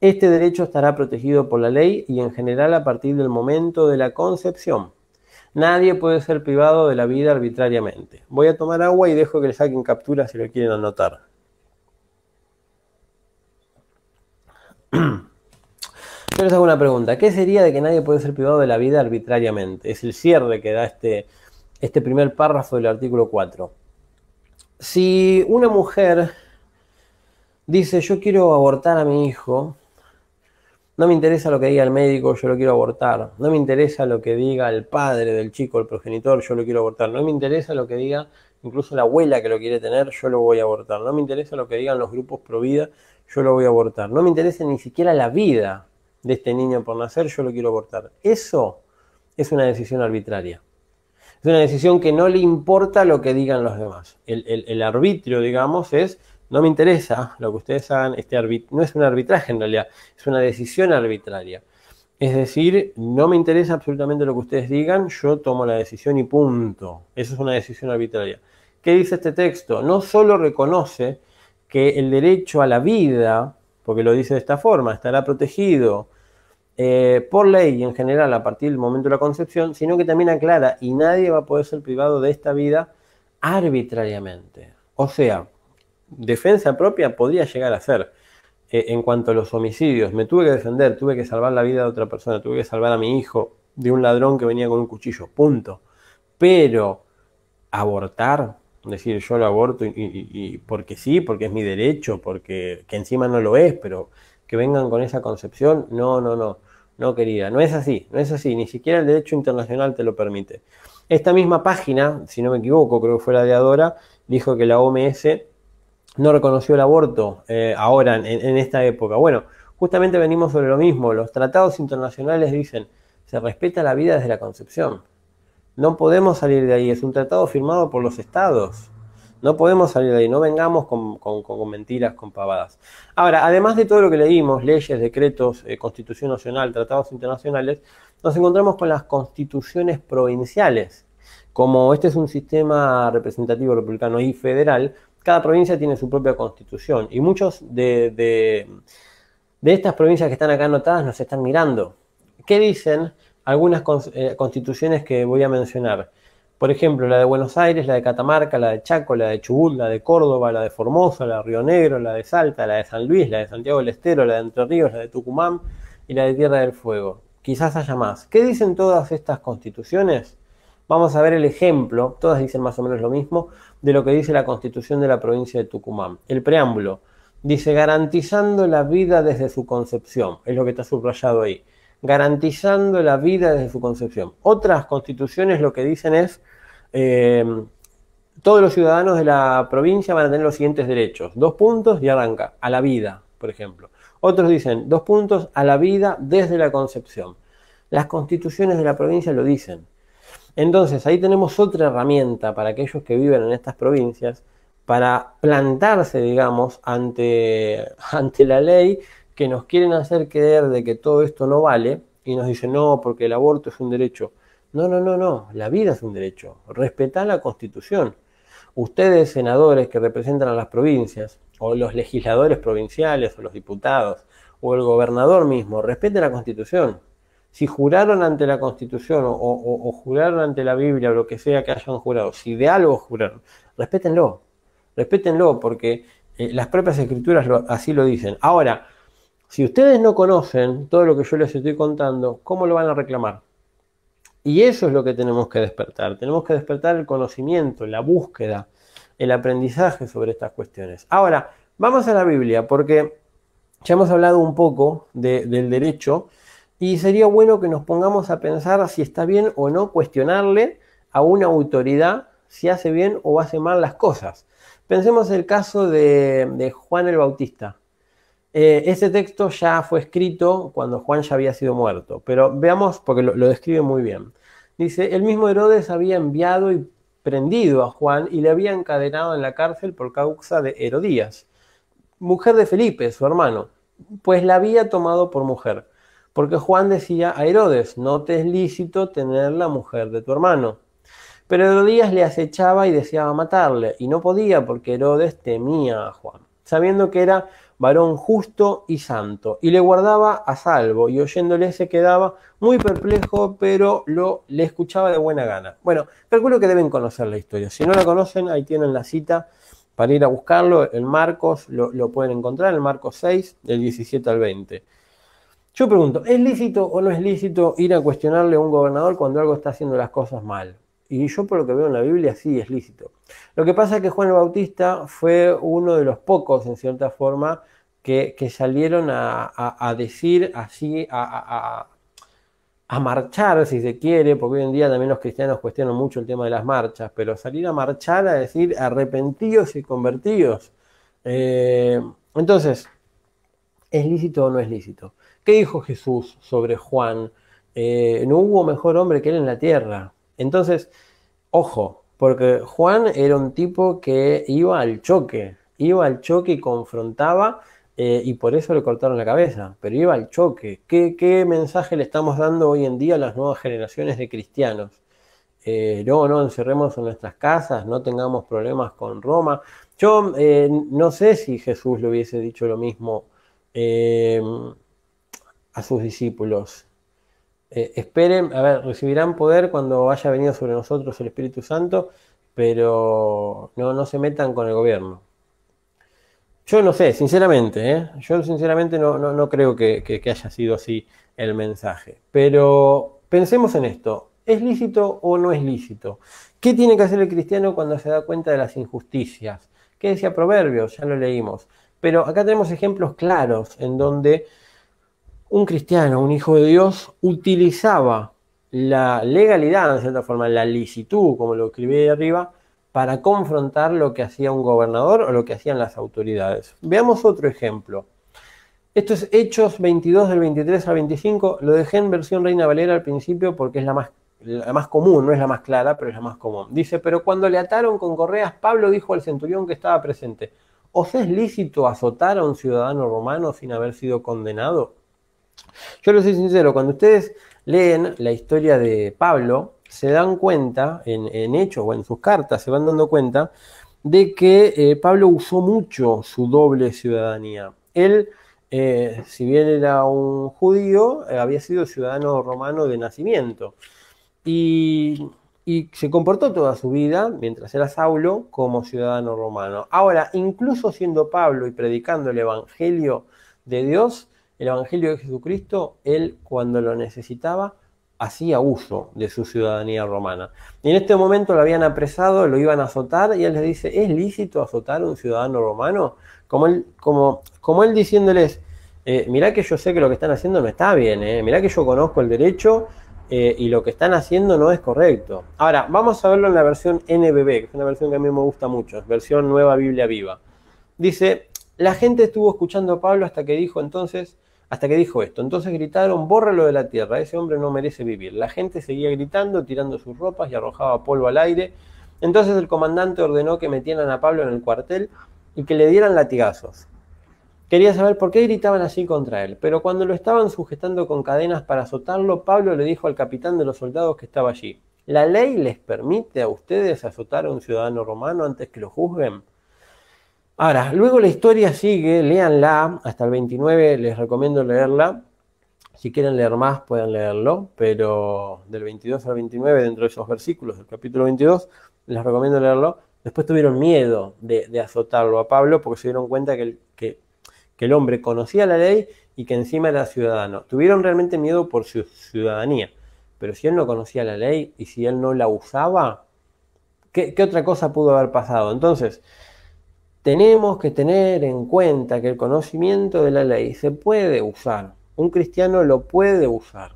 Este derecho estará protegido por la ley y en general a partir del momento de la concepción. Nadie puede ser privado de la vida arbitrariamente. Voy a tomar agua y dejo que le saquen captura si lo quieren anotar. Yo les hago una pregunta. ¿Qué sería de que nadie puede ser privado de la vida arbitrariamente? Es el cierre que da este primer párrafo del artículo 4. Si una mujer dice, yo quiero abortar a mi hijo, no me interesa lo que diga el médico, yo lo quiero abortar. No me interesa lo que diga el padre del chico, el progenitor, yo lo quiero abortar. No me interesa lo que diga incluso la abuela que lo quiere tener, yo lo voy a abortar. No me interesa lo que digan los grupos pro vida, yo lo voy a abortar. No me interesa ni siquiera la vida de este niño por nacer, yo lo quiero abortar. Eso es una decisión arbitraria. Es una decisión que no le importa lo que digan los demás. El arbitrio, digamos, es, no me interesa lo que ustedes hagan, no es un arbitraje en realidad, es una decisión arbitraria. Es decir, no me interesa absolutamente lo que ustedes digan, yo tomo la decisión y punto. Eso es una decisión arbitraria. ¿Qué dice este texto? No solo reconoce que el derecho a la vida, porque lo dice de esta forma, estará protegido por ley y en general a partir del momento de la concepción, sino que también aclara, y nadie va a poder ser privado de esta vida arbitrariamente. O sea, defensa propia podría llegar a ser. En cuanto a los homicidios, me tuve que defender, tuve que salvar la vida de otra persona, tuve que salvar a mi hijo de un ladrón que venía con un cuchillo, punto. Pero abortar, decir yo lo aborto y porque sí, porque es mi derecho, porque que encima no lo es, pero que vengan con esa concepción, no querida, no es así, no es así, ni siquiera el derecho internacional te lo permite. Esta misma página, si no me equivoco, creo que fue la de Adora, dijo que la OMS no reconoció el aborto ahora, en esta época. Bueno, justamente venimos sobre lo mismo. Los tratados internacionales dicen, se respeta la vida desde la concepción. No podemos salir de ahí. Es un tratado firmado por los estados. No podemos salir de ahí. No vengamos con mentiras, con pavadas. Ahora, además de todo lo que leímos, leyes, decretos, Constitución Nacional, tratados internacionales, nos encontramos con las constituciones provinciales. Como este es un sistema representativo republicano y federal, cada provincia tiene su propia constitución y muchos de estas provincias que están acá anotadas nos están mirando. ¿Qué dicen algunas constituciones que voy a mencionar? Por ejemplo, la de Buenos Aires, la de Catamarca, la de Chaco, la de Chubut, la de Córdoba, la de Formosa, la de Río Negro, la de Salta, la de San Luis, la de Santiago del Estero, la de Entre Ríos, la de Tucumán y la de Tierra del Fuego. Quizás haya más. ¿Qué dicen todas estas constituciones? Vamos a ver el ejemplo, todas dicen más o menos lo mismo, de lo que dice la Constitución de la provincia de Tucumán. El preámbulo dice garantizando la vida desde su concepción, es lo que está subrayado ahí, garantizando la vida desde su concepción. Otras constituciones lo que dicen es, todos los ciudadanos de la provincia van a tener los siguientes derechos, 2 puntos y arranca, a la vida, por ejemplo. Otros dicen, 2 puntos, a la vida desde la concepción. Las constituciones de la provincia lo dicen. Entonces, ahí tenemos otra herramienta para aquellos que viven en estas provincias para plantarse, digamos, ante la ley que nos quieren hacer creer de que todo esto no vale y nos dicen, no, porque el aborto es un derecho. No, la vida es un derecho. Respetá la Constitución. Ustedes, senadores que representan a las provincias, o los legisladores provinciales, o los diputados, o el gobernador mismo, respeten la Constitución. Si juraron ante la Constitución o juraron ante la Biblia o lo que sea que hayan jurado, si de algo juraron, respétenlo, porque las propias escrituras así lo dicen. Ahora, si ustedes no conocen todo lo que yo les estoy contando, ¿cómo lo van a reclamar? Y eso es lo que tenemos que despertar. Tenemos que despertar el conocimiento, la búsqueda, el aprendizaje sobre estas cuestiones. Ahora, vamos a la Biblia, porque ya hemos hablado un poco del derecho. Y sería bueno que nos pongamos a pensar si está bien o no cuestionarle a una autoridad si hace bien o hace mal las cosas. Pensemos el caso de Juan el Bautista. Ese texto ya fue escrito cuando Juan ya había sido muerto, pero veamos porque lo describe muy bien. Dice, el mismo Herodes había enviado y prendido a Juan y le había encadenado en la cárcel por causa de Herodías, mujer de Felipe, su hermano, pues la había tomado por mujer. Porque Juan decía a Herodes, no te es lícito tener la mujer de tu hermano. Pero Herodías le acechaba y deseaba matarle, y no podía porque Herodes temía a Juan, sabiendo que era varón justo y santo, y le guardaba a salvo, y oyéndole se quedaba muy perplejo, pero le escuchaba de buena gana. Bueno, calculo que deben conocer la historia. Si no la conocen, ahí tienen la cita para ir a buscarlo. En Marcos lo pueden encontrar, en Marcos 6, del 17 al 20. Yo pregunto, ¿es lícito o no es lícito ir a cuestionarle a un gobernador cuando algo está haciendo las cosas mal? Y yo por lo que veo en la Biblia sí es lícito. Lo que pasa es que Juan el Bautista fue uno de los pocos, en cierta forma, que salieron a decir así, a marchar, si se quiere, porque hoy en día también los cristianos cuestionan mucho el tema de las marchas, pero salir a marchar a decir arrepentidos y convertidos. Entonces, ¿es lícito o no es lícito? ¿Qué dijo Jesús sobre Juan? No hubo mejor hombre que él en la tierra. Entonces, ojo, porque Juan era un tipo que iba al choque y confrontaba, y por eso le cortaron la cabeza, pero iba al choque. ¿Qué mensaje le estamos dando hoy en día a las nuevas generaciones de cristianos? No encerremos en nuestras casas, no tengamos problemas con Roma. Yo no sé si Jesús le hubiese dicho lo mismo eh, a sus discípulos. Esperen, a ver, recibirán poder cuando haya venido sobre nosotros el Espíritu Santo, pero no se metan con el gobierno. Yo no sé, sinceramente, yo sinceramente no creo que haya sido así el mensaje. Pero pensemos en esto, ¿es lícito o no es lícito? ¿Qué tiene que hacer el cristiano cuando se da cuenta de las injusticias? ¿Qué decía Proverbios? Ya lo leímos. Pero acá tenemos ejemplos claros en donde un cristiano, un hijo de Dios, utilizaba la legalidad, de cierta forma, la licitud, como lo escribí ahí arriba, para confrontar lo que hacía un gobernador o lo que hacían las autoridades. Veamos otro ejemplo. Esto es Hechos 22 del 23 al 25. Lo dejé en versión Reina Valera al principio porque es la más común, no es la más clara, pero es la más común. Dice, pero cuando le ataron con correas, Pablo dijo al centurión que estaba presente, ¿os es lícito azotar a un ciudadano romano sin haber sido condenado? Yo les soy sincero, cuando ustedes leen la historia de Pablo, se dan cuenta, en Hechos o en sus cartas, se van dando cuenta de que Pablo usó mucho su doble ciudadanía. Él, si bien era un judío, había sido ciudadano romano de nacimiento. Y se comportó toda su vida, mientras era Saulo, como ciudadano romano. Ahora, incluso siendo Pablo y predicando el Evangelio de Dios, el Evangelio de Jesucristo, él cuando lo necesitaba hacía uso de su ciudadanía romana. Y en este momento lo habían apresado, lo iban a azotar y él les dice, ¿es lícito azotar a un ciudadano romano? Como él diciéndoles, mirá que yo sé que lo que están haciendo no está bien, mirá que yo conozco el derecho y lo que están haciendo no es correcto. Ahora, vamos a verlo en la versión NBB, que es una versión que a mí me gusta mucho, es versión Nueva Biblia Viva. Dice, la gente estuvo escuchando a Pablo hasta que dijo esto. Entonces gritaron, bórralo de la tierra, ese hombre no merece vivir. La gente seguía gritando, tirando sus ropas y arrojaba polvo al aire. Entonces el comandante ordenó que metieran a Pablo en el cuartel y que le dieran latigazos. Quería saber por qué gritaban así contra él, pero cuando lo estaban sujetando con cadenas para azotarlo, Pablo le dijo al capitán de los soldados que estaba allí, ¿la ley les permite a ustedes azotar a un ciudadano romano antes que lo juzguen? Ahora, luego la historia sigue, léanla, hasta el 29 les recomiendo leerla. Si quieren leer más pueden leerlo, pero del 22 al 29, dentro de esos versículos del capítulo 22, les recomiendo leerlo. Después tuvieron miedo de azotarlo a Pablo porque se dieron cuenta que el hombre conocía la ley y que encima era ciudadano. Tuvieron realmente miedo por su ciudadanía, pero si él no conocía la ley y si él no la usaba, ¿qué otra cosa pudo haber pasado? Entonces, tenemos que tener en cuenta que el conocimiento de la ley se puede usar. Un cristiano lo puede usar.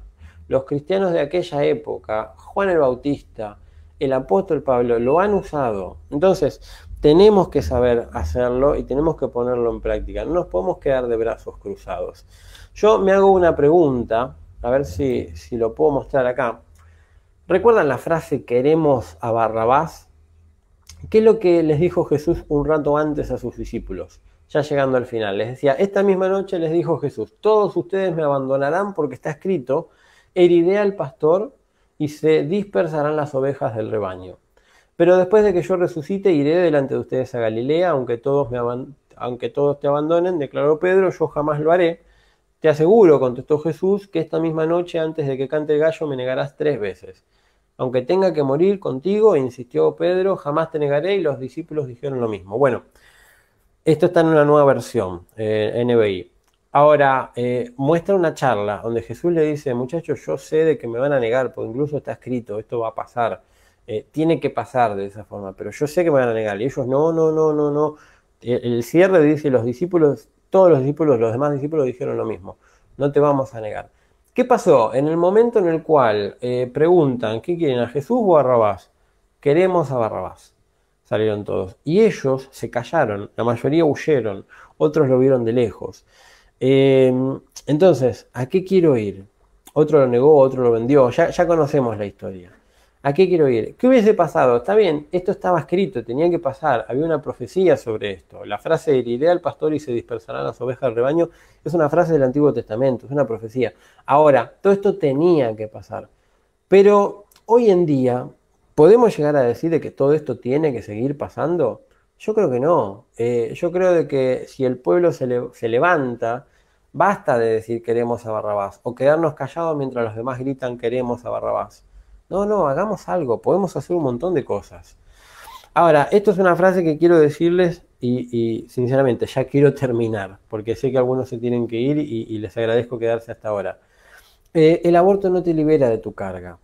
Los cristianos de aquella época, Juan el Bautista, el apóstol Pablo, lo han usado. Entonces, tenemos que saber hacerlo y tenemos que ponerlo en práctica. No nos podemos quedar de brazos cruzados. Yo me hago una pregunta, a ver si lo puedo mostrar acá. ¿Recuerdan la frase queremos a Barrabás? ¿Qué es lo que les dijo Jesús un rato antes a sus discípulos? Ya llegando al final, les decía, esta misma noche les dijo Jesús, todos ustedes me abandonarán porque está escrito, heriré al pastor y se dispersarán las ovejas del rebaño. Pero después de que yo resucite, iré delante de ustedes a Galilea, aunque todos te abandonen, declaró Pedro, yo jamás lo haré. Te aseguro, contestó Jesús, que esta misma noche, antes de que cante el gallo, me negarás 3 veces. Aunque tenga que morir contigo, insistió Pedro, jamás te negaré, y los discípulos dijeron lo mismo. Bueno, esto está en una nueva versión, NBI. Ahora, muestra una charla donde Jesús le dice, muchachos, yo sé de que me van a negar, porque incluso está escrito, esto va a pasar, tiene que pasar de esa forma, pero yo sé que me van a negar. Y ellos, no. El cierre dice, los discípulos, todos los discípulos, los demás discípulos dijeron lo mismo, no te vamos a negar. ¿Qué pasó? En el momento en el cual preguntan, ¿qué quieren, a Jesús o a Barrabás? Queremos a Barrabás. Salieron todos. Y ellos se callaron, la mayoría huyeron, otros lo vieron de lejos. Entonces, ¿a qué quiero ir? Otro lo negó, otro lo vendió, ya conocemos la historia. ¿A qué quiero ir? ¿Qué hubiese pasado? Está bien, esto estaba escrito, tenía que pasar, había una profecía sobre esto. La frase heriré al pastor y se dispersarán las ovejas del rebaño es una frase del Antiguo Testamento, es una profecía. Ahora, todo esto tenía que pasar. Pero hoy en día, ¿podemos llegar a decir de que todo esto tiene que seguir pasando? Yo creo que no. Yo creo de que si el pueblo se levanta Basta de decir queremos a Barrabás o quedarnos callados mientras los demás gritan queremos a Barrabás. No, no, hagamos algo, podemos hacer un montón de cosas. Ahora, esto es una frase que quiero decirles y sinceramente ya quiero terminar, porque sé que algunos se tienen que ir y les agradezco quedarse hasta ahora. El aborto no te libera de tu carga,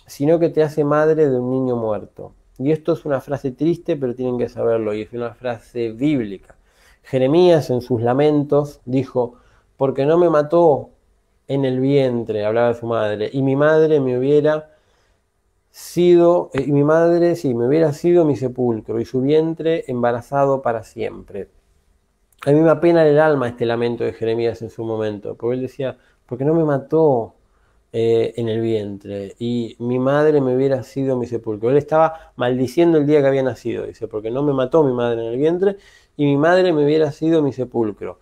sino que te hace madre de un niño muerto. Y esto es una frase triste, pero tienen que saberlo, y es una frase bíblica. Jeremías en sus lamentos dijo, porque no me mató en el vientre, hablaba de su madre, y mi madre me hubiera sido, y mi madre, sí, me hubiera sido mi sepulcro, y su vientre embarazado para siempre. A mí me apena el alma este lamento de Jeremías en su momento, porque él decía, porque no me mató en el vientre, y mi madre me hubiera sido mi sepulcro. Él estaba maldiciendo el día que había nacido, dice, porque no me mató mi madre en el vientre, y mi madre me hubiera sido mi sepulcro.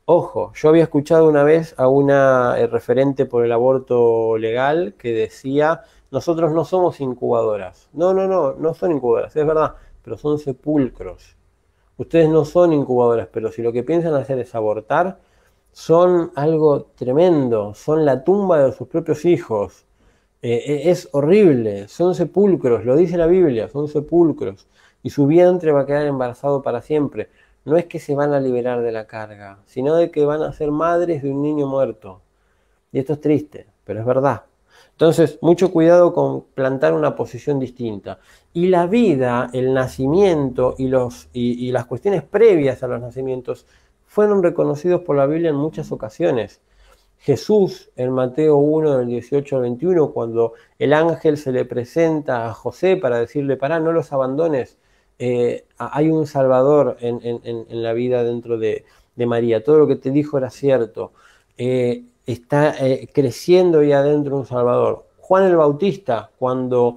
Ojo, yo había escuchado una vez a una referente por el aborto legal que decía, nosotros no somos incubadoras. No, no, no, no son incubadoras, es verdad, pero son sepulcros. Ustedes no son incubadoras, pero si lo que piensan hacer es abortar, son algo tremendo, son la tumba de sus propios hijos. Es horrible, son sepulcros, lo dice la Biblia, son sepulcros. Y su vientre va a quedar embarazado para siempre. No es que se van a liberar de la carga, sino de que van a ser madres de un niño muerto. Y esto es triste, pero es verdad. Entonces, mucho cuidado con plantar una posición distinta. Y la vida, el nacimiento y las cuestiones previas a los nacimientos fueron reconocidos por la Biblia en muchas ocasiones. Jesús, en Mateo 1, del 18 al 21, cuando el ángel se le presenta a José para decirle, pará, no los abandones, hay un Salvador en la vida dentro de María, todo lo que te dijo era cierto, está creciendo ya adentro un Salvador. Juan el Bautista, cuando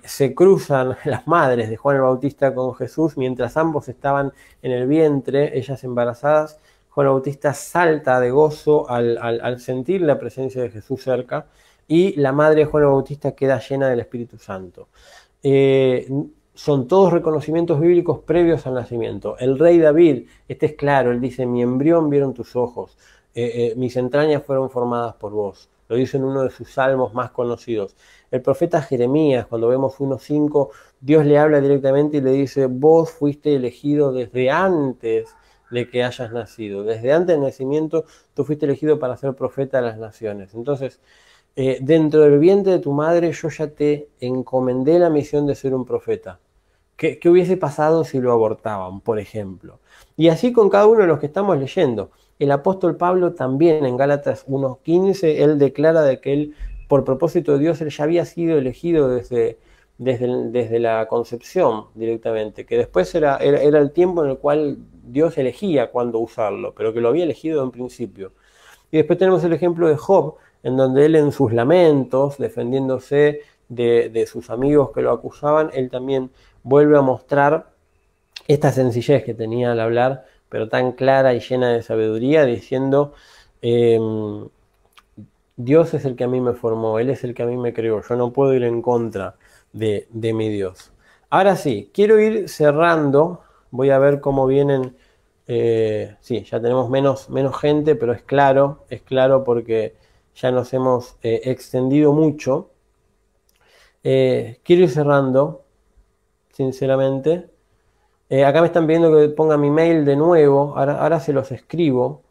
se cruzan las madres de Juan el Bautista con Jesús, mientras ambos estaban en el vientre, ellas embarazadas, Juan el Bautista salta de gozo al sentir la presencia de Jesús cerca, y la madre de Juan el Bautista queda llena del Espíritu Santo. Son todos reconocimientos bíblicos previos al nacimiento. El rey David, este es claro, él dice, mi embrión vieron tus ojos, mis entrañas fueron formadas por vos. Lo dice en uno de sus salmos más conocidos. El profeta Jeremías, cuando vemos 1:5, Dios le habla directamente y le dice, vos fuiste elegido desde antes de que hayas nacido. Desde antes del nacimiento, tú fuiste elegido para ser profeta de las naciones. Entonces, dentro del vientre de tu madre, yo ya te encomendé la misión de ser un profeta. ¿Qué hubiese pasado si lo abortaban, por ejemplo? Y así con cada uno de los que estamos leyendo. El apóstol Pablo también en Gálatas 1:15, él declara de que él, por propósito de Dios, él ya había sido elegido desde la concepción directamente, que después era el tiempo en el cual Dios elegía cuándo usarlo, pero que lo había elegido en principio. Y después tenemos el ejemplo de Job, en donde él en sus lamentos, defendiéndose de sus amigos que lo acusaban, él también vuelve a mostrar esta sencillez que tenía al hablar, pero tan clara y llena de sabiduría, diciendo, Dios es el que a mí me formó, Él es el que a mí me creó, yo no puedo ir en contra de mi Dios. Ahora sí, quiero ir cerrando, voy a ver cómo vienen, sí, ya tenemos menos gente, pero es claro porque ya nos hemos extendido mucho. Quiero ir cerrando, sinceramente. Acá me están pidiendo que ponga mi mail de nuevo, ahora se los escribo,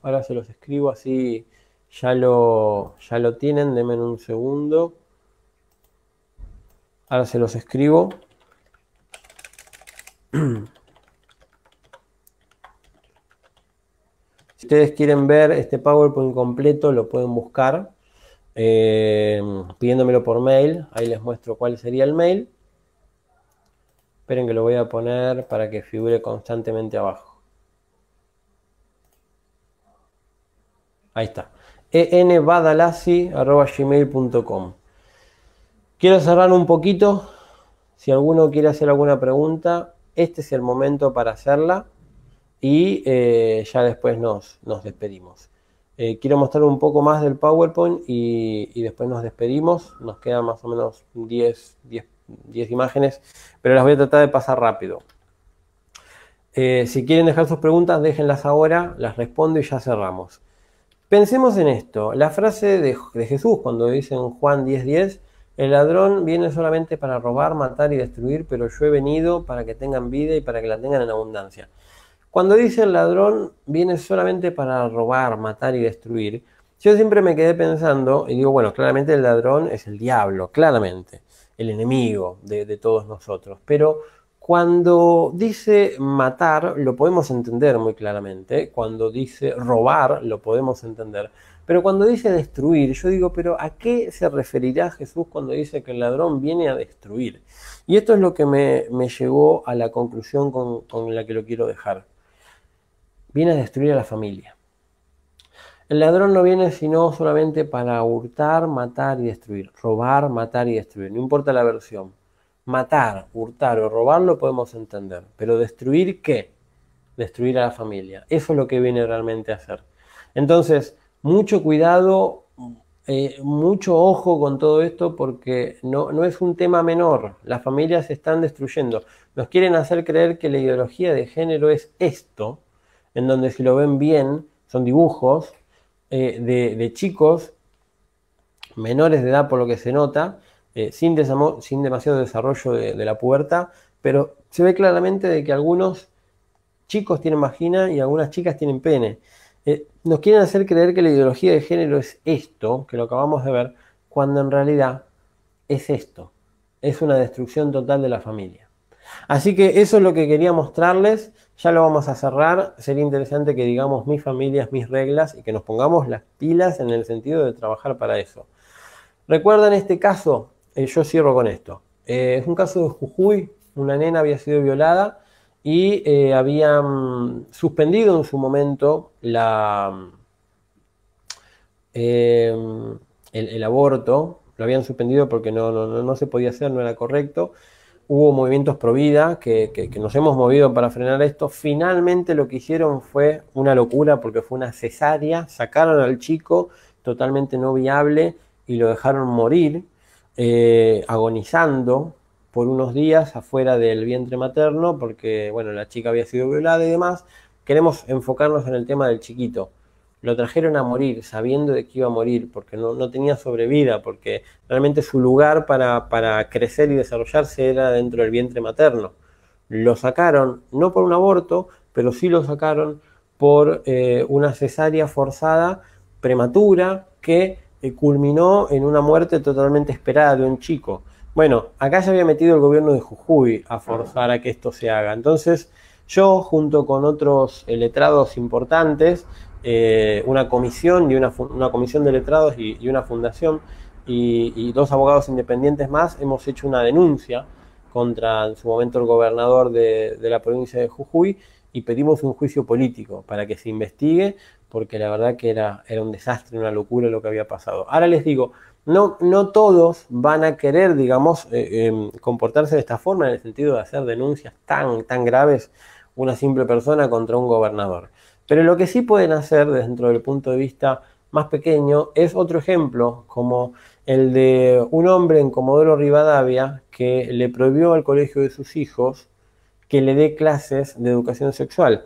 así ya lo tienen, denme un segundo. Ahora se los escribo. Si ustedes quieren ver este PowerPoint completo, lo pueden buscar pidiéndomelo por mail. Ahí les muestro cuál sería el mail. Esperen que lo voy a poner para que figure constantemente abajo. Ahí está. enbadalasi@gmail.com. Quiero cerrar un poquito. Si alguno quiere hacer alguna pregunta, este es el momento para hacerla. Y ya después nos despedimos. Quiero mostrar un poco más del PowerPoint y después nos despedimos. Nos quedan más o menos 10 imágenes, pero las voy a tratar de pasar rápido. Si quieren dejar sus preguntas, déjenlas ahora, las respondo y ya cerramos. Pensemos en esto, la frase de Jesús cuando dice en Juan 10:10, el ladrón viene solamente para robar, matar y destruir, pero yo he venido para que tengan vida y para que la tengan en abundancia. Cuando dice el ladrón viene solamente para robar, matar y destruir, yo siempre me quedé pensando y digo, bueno, claramente el ladrón es el diablo, claramente, el enemigo de todos nosotros, pero cuando dice matar lo podemos entender muy claramente, cuando dice robar lo podemos entender, pero cuando dice destruir, yo digo, pero ¿a qué se referirá Jesús cuando dice que el ladrón viene a destruir? Y esto es lo que me llevó a la conclusión con la que lo quiero dejar. Viene a destruir a la familia. El ladrón no viene sino solamente para hurtar, matar y destruir. Robar, matar y destruir. No importa la versión. Matar, hurtar o robar lo podemos entender. Pero destruir, ¿qué? Destruir a la familia. Eso es lo que viene realmente a hacer. Entonces, mucho cuidado, mucho ojo con todo esto porque no es un tema menor. Las familias se están destruyendo. Nos quieren hacer creer que la ideología de género es esto, en donde si lo ven bien, son dibujos de chicos menores de edad por lo que se nota, sin demasiado desarrollo de la pubertad, pero se ve claramente de que algunos chicos tienen vagina y algunas chicas tienen pene. Nos quieren hacer creer que la ideología de género es esto, que lo acabamos de ver, cuando en realidad es esto, es una destrucción total de la familia. Así que eso es lo que quería mostrarles, ya lo vamos a cerrar, sería interesante que digamos mis familias, mis reglas y que nos pongamos las pilas en el sentido de trabajar para eso. ¿Recuerdan este caso? Yo cierro con esto. Es un caso de Jujuy, una nena había sido violada y habían suspendido en su momento el aborto, lo habían suspendido porque no se podía hacer, no era correcto. Hubo movimientos pro vida que nos hemos movido para frenar esto. Finalmente lo que hicieron fue una locura porque fue una cesárea, sacaron al chico totalmente no viable y lo dejaron morir, agonizando por unos días afuera del vientre materno porque, bueno, la chica había sido violada y demás. Queremos enfocarnos en el tema del chiquito. Lo trajeron a morir sabiendo de que iba a morir porque no tenía sobrevida, porque realmente su lugar para crecer y desarrollarse era dentro del vientre materno. Lo sacaron, no por un aborto, pero sí lo sacaron por una cesárea forzada, prematura, que culminó en una muerte totalmente esperada de un chico. Bueno, acá se había metido el gobierno de Jujuy a forzar a que esto se haga. Entonces, yo, junto con otros letrados importantes, una comisión y una comisión de letrados y una fundación y dos abogados independientes más, hemos hecho una denuncia contra en su momento el gobernador de la provincia de Jujuy y pedimos un juicio político para que se investigue porque la verdad que era un desastre, una locura lo que había pasado. Ahora les digo, no todos van a querer, digamos, comportarse de esta forma en el sentido de hacer denuncias tan graves una simple persona contra un gobernador. Pero lo que sí pueden hacer dentro del punto de vista más pequeño es otro ejemplo, como el de un hombre en Comodoro Rivadavia que le prohibió al colegio de sus hijos que le dé clases de educación sexual.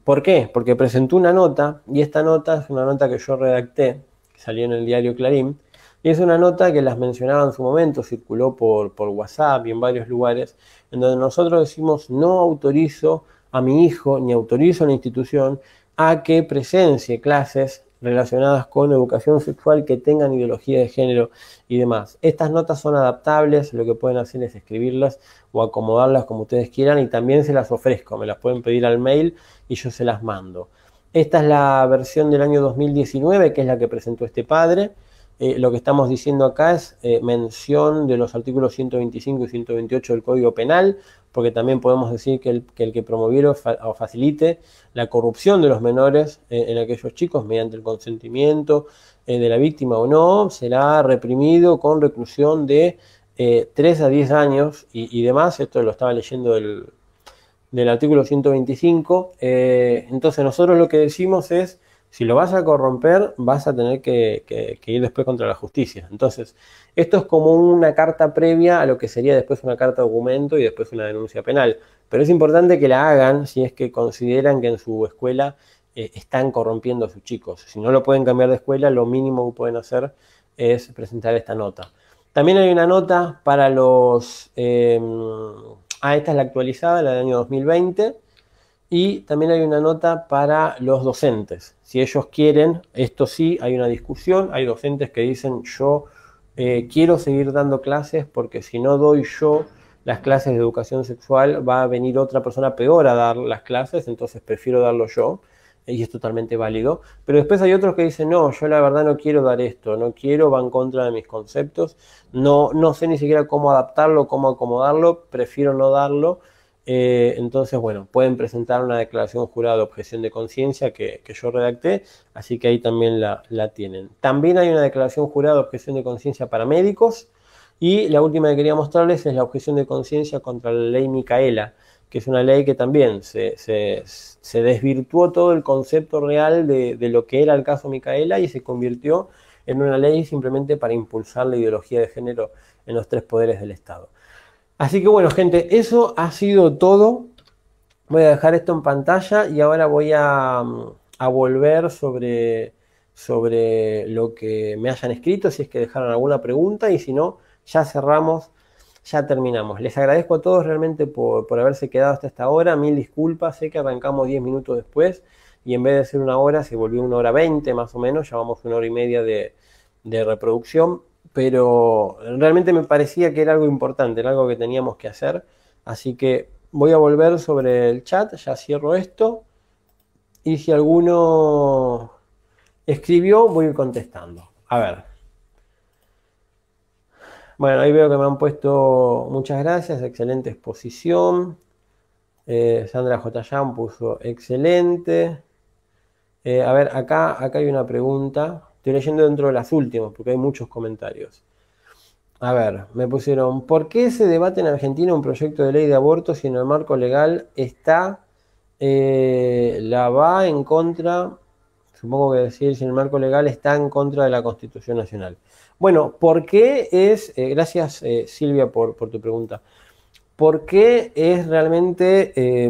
¿Por qué? Porque presentó una nota, y esta nota es una nota que yo redacté, que salió en el diario Clarín, y es una nota que las mencionaba en su momento, circuló por WhatsApp y en varios lugares, en donde nosotros decimos no autorizo a mi hijo ni autorizo a la institución a que presencie clases relacionadas con educación sexual que tengan ideología de género y demás. Estas notas son adaptables, lo que pueden hacer es escribirlas o acomodarlas como ustedes quieran y también se las ofrezco, me las pueden pedir al mail y yo se las mando. Esta es la versión del año 2019, que es la que presentó este padre. Lo que estamos diciendo acá es mención de los artículos 125 y 128 del Código Penal, porque también podemos decir que el que promoviera o facilite la corrupción de los menores en aquellos chicos mediante el consentimiento de la víctima o no, será reprimido con reclusión de 3 a 10 años y demás. Esto lo estaba leyendo del artículo 125. Entonces nosotros lo que decimos es, si lo vas a corromper, vas a tener que ir después contra la justicia. Entonces, esto es como una carta previa a lo que sería después una carta documento y después una denuncia penal. Pero es importante que la hagan si es que consideran que en su escuela están corrompiendo a sus chicos. Si no lo pueden cambiar de escuela, lo mínimo que pueden hacer es presentar esta nota. También hay una nota para los... esta es la actualizada, la del año 2020. Y también hay una nota para los docentes. Si ellos quieren, esto sí, hay una discusión. Hay docentes que dicen, yo quiero seguir dando clases porque si no doy yo las clases de educación sexual, va a venir otra persona peor a dar las clases, entonces prefiero darlo yo. Y es totalmente válido. Pero después hay otros que dicen, no, yo la verdad no quiero dar esto, no quiero, va en contra de mis conceptos, no sé ni siquiera cómo adaptarlo, cómo acomodarlo, prefiero no darlo. Entonces, bueno, pueden presentar una declaración jurada de objeción de conciencia que yo redacté, así que ahí también la tienen. También hay una declaración jurada de objeción de conciencia para médicos, y la última que quería mostrarles es la objeción de conciencia contra la ley Micaela, que es una ley que también se desvirtuó todo el concepto real de lo que era el caso Micaela y se convirtió en una ley simplemente para impulsar la ideología de género en los tres poderes del Estado. Así que bueno, gente, eso ha sido todo. Voy a dejar esto en pantalla y ahora voy a volver sobre lo que me hayan escrito, si es que dejaron alguna pregunta, y si no, ya cerramos, ya terminamos. Les agradezco a todos realmente por haberse quedado hasta esta hora. Mil disculpas, sé que arrancamos 10 minutos después y en vez de ser una hora se volvió 1 hora 20 más o menos, llevamos 1 hora y media de reproducción. Pero realmente me parecía que era algo importante, era algo que teníamos que hacer. Así que voy a volver sobre el chat, ya cierro esto. Y si alguno escribió, voy a ir contestando. A ver. Bueno, ahí veo que me han puesto muchas gracias, excelente exposición. Sandra J. Jan puso excelente. A ver, acá hay una pregunta. Estoy leyendo dentro de las últimas porque hay muchos comentarios. A ver, me pusieron, ¿por qué se debate en Argentina un proyecto de ley de aborto si en el marco legal está, la va en contra, supongo que decir, si en el marco legal está en contra de la Constitución Nacional? Bueno, ¿por qué es, gracias Silvia por tu pregunta, ¿por qué es realmente...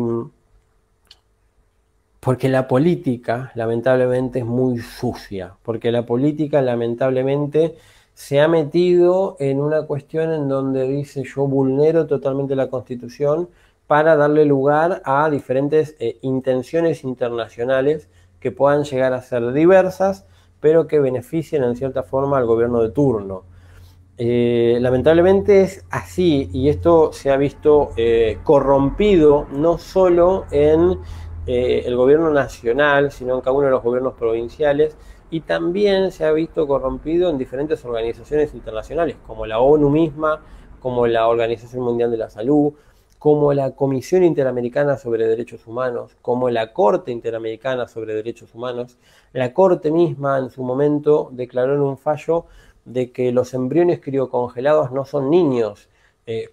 porque la política, lamentablemente, es muy sucia, porque la política, lamentablemente, se ha metido en una cuestión en donde dice yo vulnero totalmente la Constitución para darle lugar a diferentes intenciones internacionales que puedan llegar a ser diversas, pero que beneficien en cierta forma al gobierno de turno. Lamentablemente es así, y esto se ha visto corrompido no solo en el gobierno nacional, sino en cada uno de los gobiernos provinciales, y también se ha visto corrompido en diferentes organizaciones internacionales, como la ONU misma, como la Organización Mundial de la Salud, como la Comisión Interamericana sobre Derechos Humanos, como la Corte Interamericana sobre Derechos Humanos. La Corte misma en su momento declaró en un fallo de que los embriones criocongelados no son niños,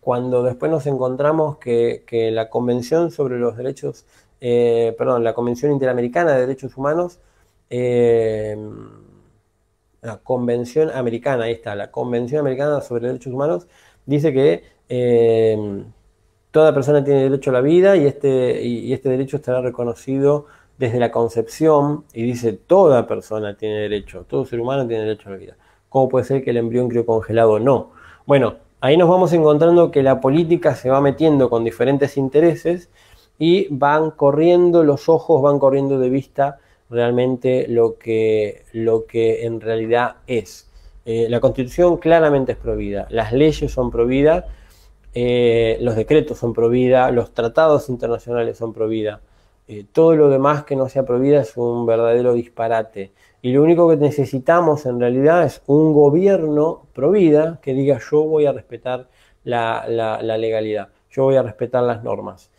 cuando después nos encontramos que la Convención sobre los Derechos, la Convención Interamericana de Derechos Humanos, la Convención Americana, ahí está, la Convención Americana sobre Derechos Humanos, dice que toda persona tiene derecho a la vida y este derecho estará reconocido desde la concepción, y dice toda persona tiene derecho, todo ser humano tiene derecho a la vida. ¿Cómo puede ser que el embrión criocongelado no? Bueno, ahí nos vamos encontrando que la política se va metiendo con diferentes intereses y van corriendo los ojos, van corriendo de vista realmente lo que en realidad es. La Constitución claramente es provida, las leyes son prohibidas, los decretos son prohibidas, los tratados internacionales son prohibidas. Todo lo demás que no sea provida es un verdadero disparate. Y lo único que necesitamos en realidad es un gobierno provida que diga yo voy a respetar la legalidad, yo voy a respetar las normas.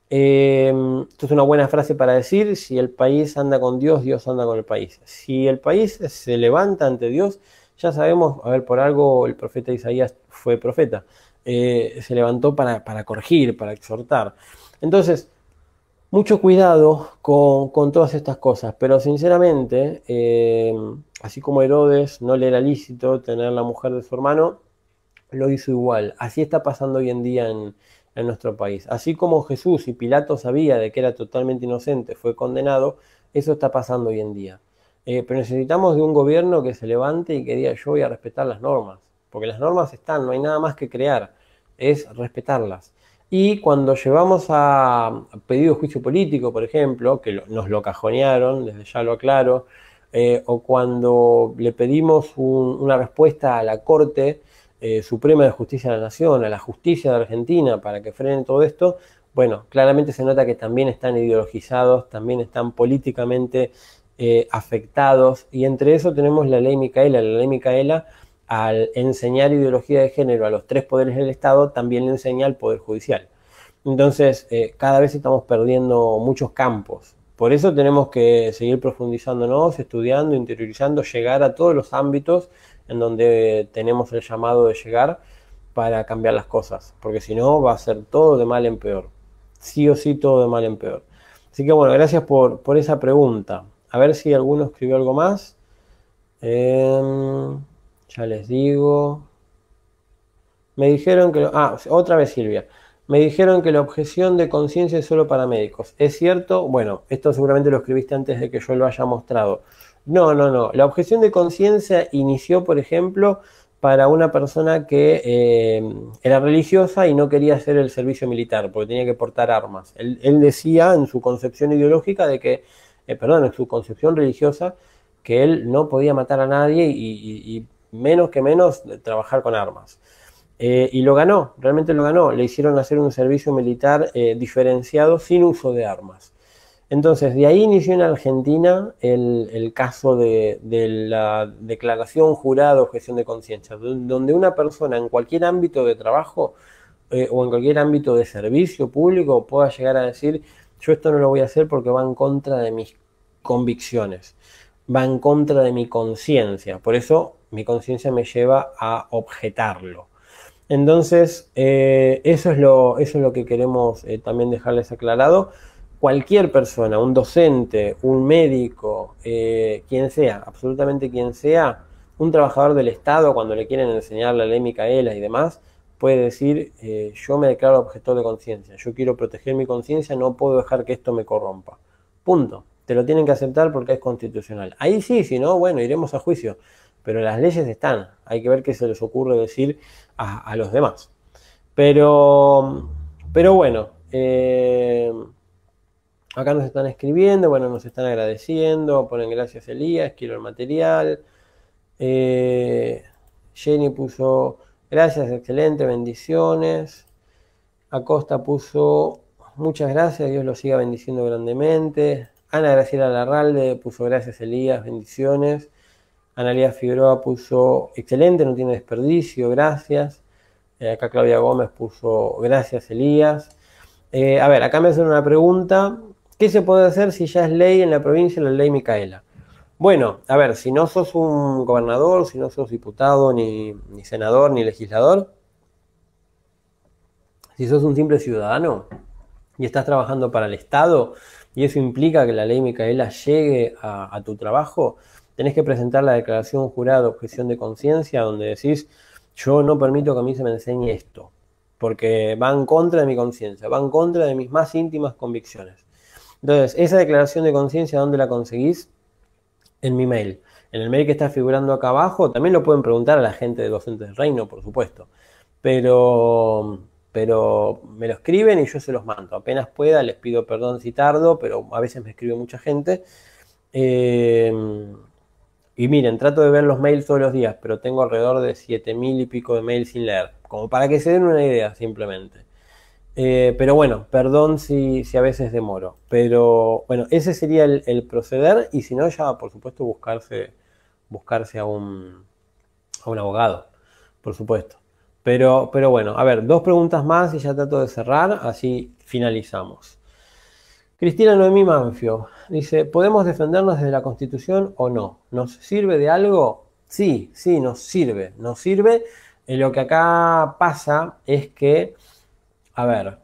Esto es una buena frase para decir, si el país anda con Dios, Dios anda con el país. Si el país se levanta ante Dios, ya sabemos, a ver, por algo el profeta Isaías fue profeta, se levantó para corregir, para exhortar. Entonces, mucho cuidado con todas estas cosas, pero sinceramente, así como Herodes no le era lícito tener la mujer de su hermano, lo hizo igual. Así está pasando hoy en día en nuestro país. Así como Jesús y Pilato sabía de que era totalmente inocente, fue condenado, Eso está pasando hoy en día. Pero necesitamos de un gobierno que se levante y que diga yo voy a respetar las normas, porque las normas están, no hay nada más que crear, es respetarlas. Y cuando llevamos a pedido de juicio político, por ejemplo, que nos lo cajonearon, desde ya lo aclaro, o cuando le pedimos una respuesta a la Corte Suprema de Justicia de la Nación, a la justicia de Argentina, para que frenen todo esto, bueno, claramente se nota que también están ideologizados, también están políticamente afectados, y entre eso tenemos la ley Micaela. La ley Micaela, al enseñar ideología de género a los 3 poderes del Estado, también le enseña al Poder Judicial. Entonces, cada vez estamos perdiendo muchos campos. Por eso tenemos que seguir profundizándonos, estudiando, interiorizando, llegar a todos los ámbitos en donde tenemos el llamado de llegar para cambiar las cosas, porque si no va a ser todo de mal en peor, sí o sí todo de mal en peor. Así que bueno, gracias por esa pregunta. A ver si alguno escribió algo más. Ya les digo. Me dijeron que... otra vez Silvia. Me dijeron que la objeción de conciencia es solo para médicos. ¿Es cierto? Bueno, esto seguramente lo escribiste antes de que yo lo haya mostrado. No. La objeción de conciencia inició, por ejemplo, para una persona que era religiosa y no quería hacer el servicio militar porque tenía que portar armas. Él decía en su concepción ideológica de que, en su concepción religiosa, que él no podía matar a nadie y menos que menos trabajar con armas. Y lo ganó, realmente lo ganó. Le hicieron hacer un servicio militar diferenciado sin uso de armas. Entonces, de ahí inició en Argentina el caso de la declaración jurada de objeción de conciencia, donde una persona en cualquier ámbito de trabajo o en cualquier ámbito de servicio público pueda llegar a decir yo esto no lo voy a hacer porque va en contra de mis convicciones, va en contra de mi conciencia, por eso mi conciencia me lleva a objetarlo. Entonces, eso es lo que queremos también dejarles aclarado. Cualquier persona, un docente, un médico, quien sea, absolutamente quien sea, un trabajador del Estado, cuando le quieren enseñar la ley Micaela y demás, puede decir, yo me declaro objetor de conciencia, yo quiero proteger mi conciencia, no puedo dejar que esto me corrompa. Punto. Te lo tienen que aceptar porque es constitucional. Ahí sí, si no, bueno, iremos a juicio. Pero las leyes están, hay que ver qué se les ocurre decir a los demás. Pero bueno, acá nos están escribiendo, bueno, nos están agradeciendo, ponen gracias Elías, quiero el material. Jenny puso gracias, excelente, bendiciones. Acosta puso muchas gracias, Dios los siga bendiciendo grandemente. Ana Graciela Larralde puso gracias Elías, bendiciones. Analia Figueroa puso excelente, no tiene desperdicio, gracias. Acá Claudia Gómez puso gracias Elías. A ver, acá me hacen una pregunta. ¿Qué se puede hacer si ya es ley en la provincia la ley Micaela? Bueno, a ver, si no sos un gobernador, si no sos diputado, ni senador, ni legislador, si sos un simple ciudadano y estás trabajando para el Estado y eso implica que la ley Micaela llegue a tu trabajo, tenés que presentar la declaración jurada de objeción de conciencia donde decís yo no permito que a mí se me enseñe esto porque va en contra de mi conciencia, va en contra de mis más íntimas convicciones. Entonces, esa declaración de conciencia, ¿dónde la conseguís? En mi mail. En el mail que está figurando acá abajo, también lo pueden preguntar a la gente de Docentes del Reino, por supuesto. Pero me lo escriben y yo se los mando. Apenas pueda, les pido perdón si tardo, pero a veces me escribe mucha gente. Y miren, trato de ver los mails todos los días, pero tengo alrededor de 7000 y pico de mails sin leer. Como para que se den una idea, simplemente. Pero bueno, perdón si a veces demoro. Pero bueno, ese sería el proceder. Y si no, ya por supuesto buscarse a un abogado, por supuesto. Pero bueno, a ver, 2 preguntas más y ya trato de cerrar, así finalizamos. Cristina Noemí Manfio dice, ¿podemos defendernos desde la Constitución o no? ¿Nos sirve de algo? Sí, nos sirve. Lo que acá pasa es que, a ver,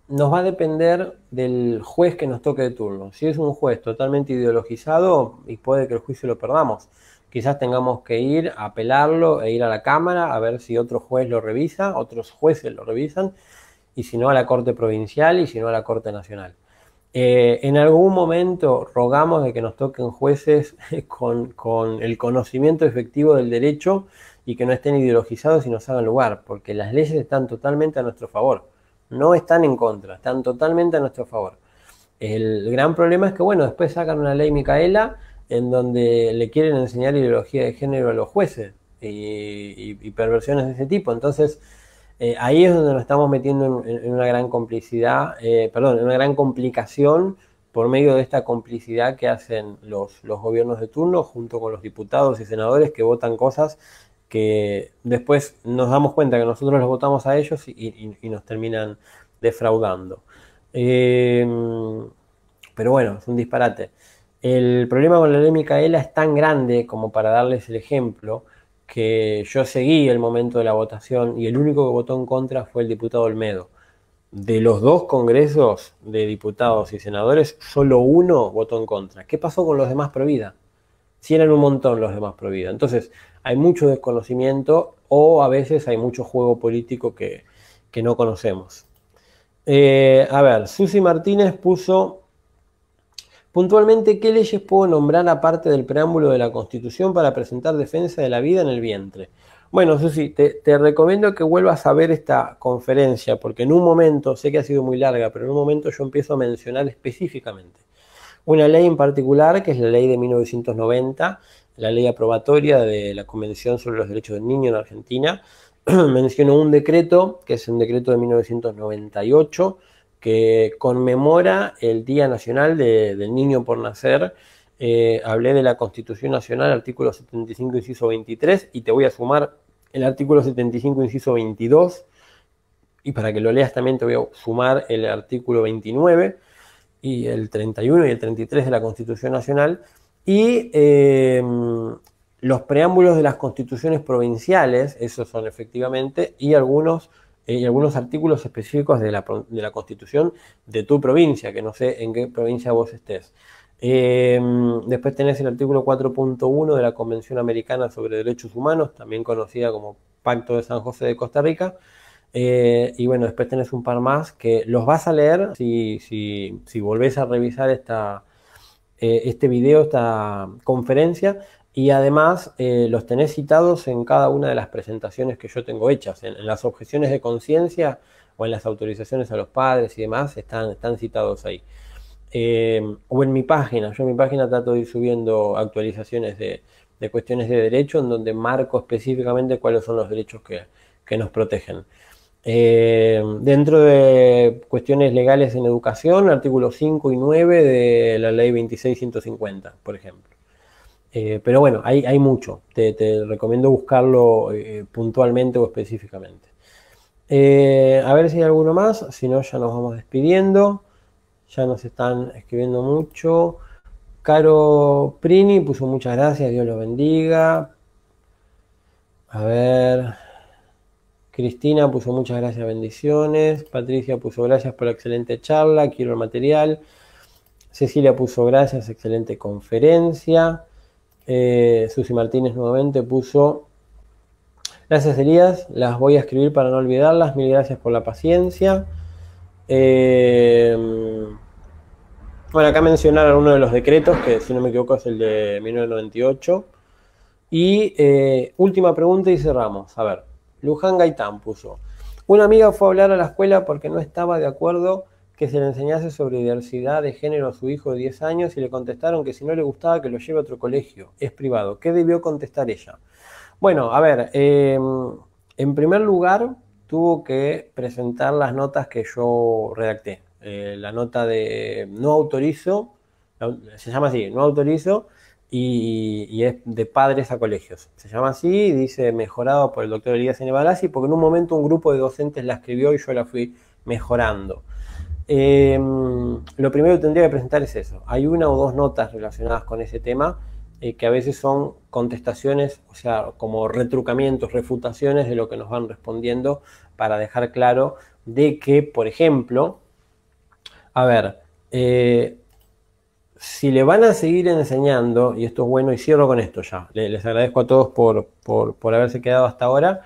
nos va a depender del juez que nos toque de turno. Si es un juez totalmente ideologizado, y puede que el juicio lo perdamos. Quizás tengamos que ir a apelarlo e ir a la Cámara a ver si otro juez lo revisa, otros jueces lo revisan, y si no a la Corte Provincial y si no a la Corte Nacional. En algún momento rogamos de que nos toquen jueces con el conocimiento efectivo del derecho y que no estén ideologizados y nos hagan lugar, porque las leyes están totalmente a nuestro favor, no están en contra, están totalmente a nuestro favor. El gran problema es que, bueno, después sacan una ley Micaela en donde le quieren enseñar ideología de género a los jueces y perversiones de ese tipo. Entonces, ahí es donde nos estamos metiendo en una gran complicidad, perdón, en una gran complicación por medio de esta complicidad que hacen los gobiernos de turno junto con los diputados y senadores que votan cosas que después nos damos cuenta que nosotros los votamos a ellos y nos terminan defraudando. Pero bueno, es un disparate. El problema con la ley Micaela es tan grande como para darles el ejemplo que yo seguí el momento de la votación y el único que votó en contra fue el diputado Olmedo. De los dos congresos de diputados y senadores, solo uno votó en contra. ¿Qué pasó con los demás pro vida? Si eran un montón los demás pro vida. Entonces, hay mucho desconocimiento o a veces hay mucho juego político que no conocemos. A ver, Susi Martínez puso puntualmente qué leyes puedo nombrar aparte del preámbulo de la Constitución para presentar defensa de la vida en el vientre. Bueno, Susi, te recomiendo que vuelvas a ver esta conferencia porque en un momento, sé que ha sido muy larga, pero en un momento yo empiezo a mencionar específicamente una ley en particular, que es la ley de 1990, la ley aprobatoria de la Convención sobre los Derechos del Niño en Argentina. Menciono un decreto, que es un decreto de 1998, que conmemora el Día Nacional del Niño por Nacer. Hablé de la Constitución Nacional, artículo 75, inciso 23, y te voy a sumar el artículo 75, inciso 22, y para que lo leas también te voy a sumar el artículo 29, y el 31 y el 33 de la Constitución Nacional, y los preámbulos de las constituciones provinciales, esos son efectivamente, y algunos artículos específicos de la Constitución de tu provincia, que no sé en qué provincia vos estés. Después tenés el artículo 4.1 de la Convención Americana sobre Derechos Humanos, también conocida como Pacto de San José de Costa Rica. Y bueno, después tenés un par más que los vas a leer si volvés a revisar este video, esta conferencia, y además los tenés citados en cada una de las presentaciones que yo tengo hechas, en las objeciones de conciencia o en las autorizaciones a los padres y demás, están citados ahí. O en mi página, yo en mi página trato de ir subiendo actualizaciones de cuestiones de derecho en donde marco específicamente cuáles son los derechos que nos protegen. Dentro de cuestiones legales en educación, artículos 5 y 9 de la ley 26.150, por ejemplo. Pero bueno, hay mucho. Te recomiendo buscarlo puntualmente o específicamente. A ver si hay alguno más, si no ya nos vamos despidiendo. Ya nos están escribiendo mucho. Caro Prini puso muchas gracias, Dios los bendiga. A ver... Cristina puso muchas gracias, bendiciones. Patricia puso gracias por la excelente charla, quiero el material. Cecilia puso gracias, excelente conferencia. Susi Martínez nuevamente puso gracias, Elías, las voy a escribir para no olvidarlas, mil gracias por la paciencia. Bueno, acá mencionaron uno de los decretos, que si no me equivoco es el de 1998. Y última pregunta y cerramos. A ver. Luján Gaitán puso: una amiga fue a hablar a la escuela porque no estaba de acuerdo que se le enseñase sobre diversidad de género a su hijo de 10 años y le contestaron que si no le gustaba que lo lleve a otro colegio, es privado. ¿Qué debió contestar ella? Bueno, a ver, en primer lugar tuvo que presentar las notas que yo redacté. La nota de no autorizo, se llama así, no autorizo, y es de padres a colegios. Se llama así, dice mejorado por el doctor Elías N. Balassi, porque en un momento un grupo de docentes la escribió y yo la fui mejorando. Lo primero que tendría que presentar es eso. Hay una o dos notas relacionadas con ese tema que a veces son contestaciones, o sea, como retrucamientos, refutaciones de lo que nos van respondiendo para dejar claro de que, por ejemplo, a ver, si le van a seguir enseñando, y esto es bueno, y cierro con esto ya, les agradezco a todos por haberse quedado hasta ahora.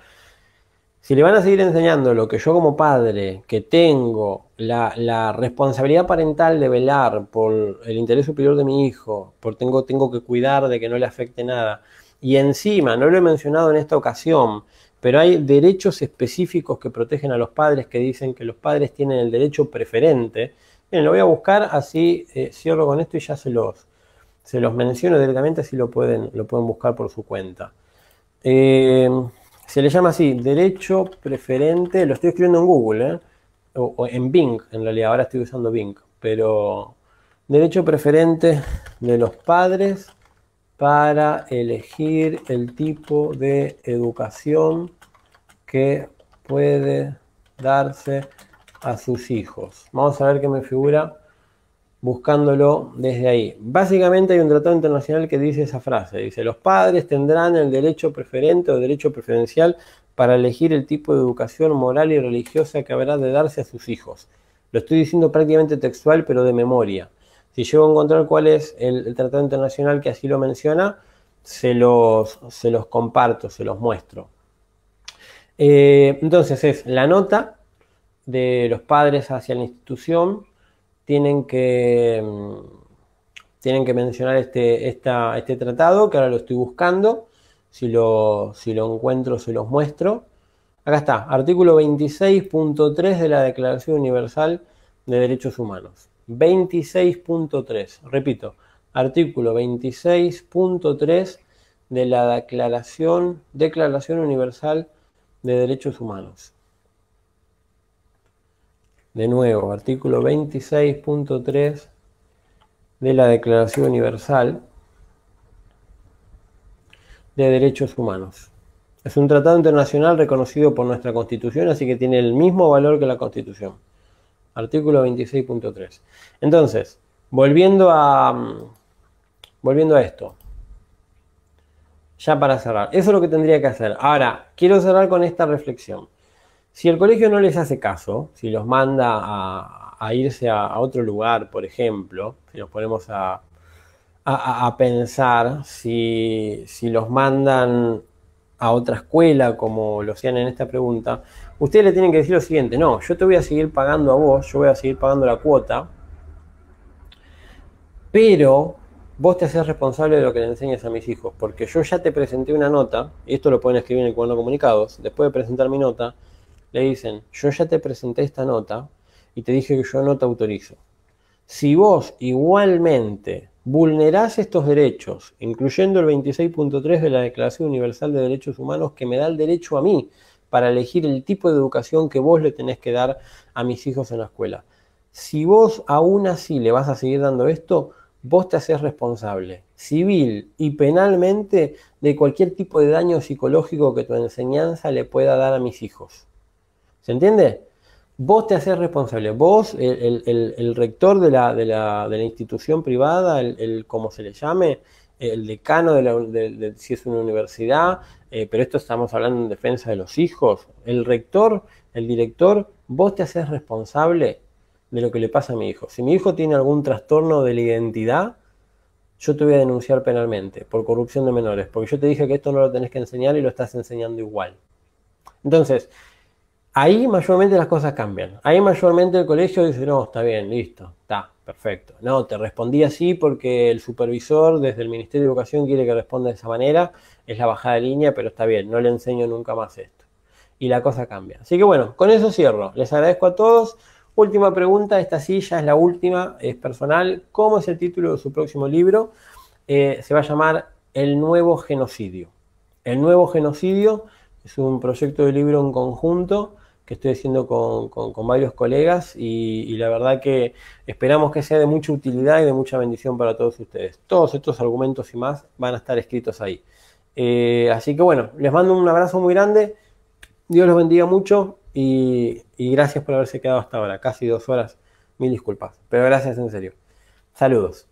Si le van a seguir enseñando lo que yo como padre, que tengo la responsabilidad parental de velar por el interés superior de mi hijo, tengo que cuidar de que no le afecte nada, y encima, no lo he mencionado en esta ocasión, pero hay derechos específicos que protegen a los padres, que dicen que los padres tienen el derecho preferente. Bien, lo voy a buscar, así cierro con esto y ya se los menciono directamente, así lo pueden buscar por su cuenta. Se le llama así, derecho preferente, lo estoy escribiendo en Google, o en Bing, en realidad, ahora estoy usando Bing, pero derecho preferente de los padres para elegir el tipo de educación que puede darse a sus hijos. Vamos a ver qué me figura buscándolo desde ahí. Básicamente hay un tratado internacional que dice esa frase, dice: los padres tendrán el derecho preferente o derecho preferencial para elegir el tipo de educación moral y religiosa que habrá de darse a sus hijos. Lo estoy diciendo prácticamente textual, pero de memoria. Si llego a encontrar cuál es el tratado internacional que así lo menciona, se los comparto, se los muestro. Entonces es la nota de los padres hacia la institución. Tienen que mencionar este tratado, que ahora lo estoy buscando. Si lo encuentro, se los muestro. Acá está, artículo 26.3 de la Declaración Universal de Derechos Humanos. 26.3, repito, artículo 26.3 de la Declaración Universal de Derechos Humanos. De nuevo, artículo 26.3 de la Declaración Universal de Derechos Humanos. Es un tratado internacional reconocido por nuestra Constitución, así que tiene el mismo valor que la Constitución. Artículo 26.3. Entonces, volviendo a esto, ya para cerrar, eso es lo que tendría que hacer. Ahora, quiero cerrar con esta reflexión. Si el colegio no les hace caso, si los manda a irse a otro lugar, por ejemplo, si nos ponemos a pensar, si los mandan a otra escuela, como lo hacían en esta pregunta, ustedes le tienen que decir lo siguiente: no, yo te voy a seguir pagando a vos, yo voy a seguir pagando la cuota, pero vos te haces responsable de lo que le enseñes a mis hijos, porque yo ya te presenté una nota, y esto lo pueden escribir en el cuaderno de comunicados, después de presentar mi nota, le dicen: yo ya te presenté esta nota y te dije que yo no te autorizo. Si vos igualmente vulnerás estos derechos, incluyendo el 26.3 de la Declaración Universal de Derechos Humanos, que me da el derecho a mí para elegir el tipo de educación que vos le tenés que dar a mis hijos en la escuela, si vos aún así le vas a seguir dando esto, vos te haces responsable civil y penalmente de cualquier tipo de daño psicológico que tu enseñanza le pueda dar a mis hijos. ¿Se entiende? Vos te haces responsable, vos, el rector de la institución privada, como se le llame, el decano si es una universidad, pero esto estamos hablando en defensa de los hijos, el rector, el director, vos te haces responsable de lo que le pasa a mi hijo. Si mi hijo tiene algún trastorno de la identidad, yo te voy a denunciar penalmente por corrupción de menores, porque yo te dije que esto no lo tenés que enseñar y lo estás enseñando igual. Entonces, ahí mayormente las cosas cambian. Ahí mayormente el colegio dice: no, está bien, listo, está, perfecto. No, te respondí así porque el supervisor desde el Ministerio de Educación quiere que responda de esa manera. Es la bajada de línea, pero está bien, no le enseño nunca más esto. Y la cosa cambia. Así que bueno, con eso cierro. Les agradezco a todos. Última pregunta, esta sí ya es la última, es personal. ¿Cómo es el título de su próximo libro? Se va a llamar El Nuevo Genocidio. El Nuevo Genocidio es un proyecto de libro en conjunto que estoy haciendo con varios colegas y la verdad que esperamos que sea de mucha utilidad y de mucha bendición para todos ustedes. Todos estos argumentos y más van a estar escritos ahí. Así que bueno, les mando un abrazo muy grande, Dios los bendiga mucho y gracias por haberse quedado hasta ahora, casi 2 horas, mil disculpas, pero gracias en serio. Saludos.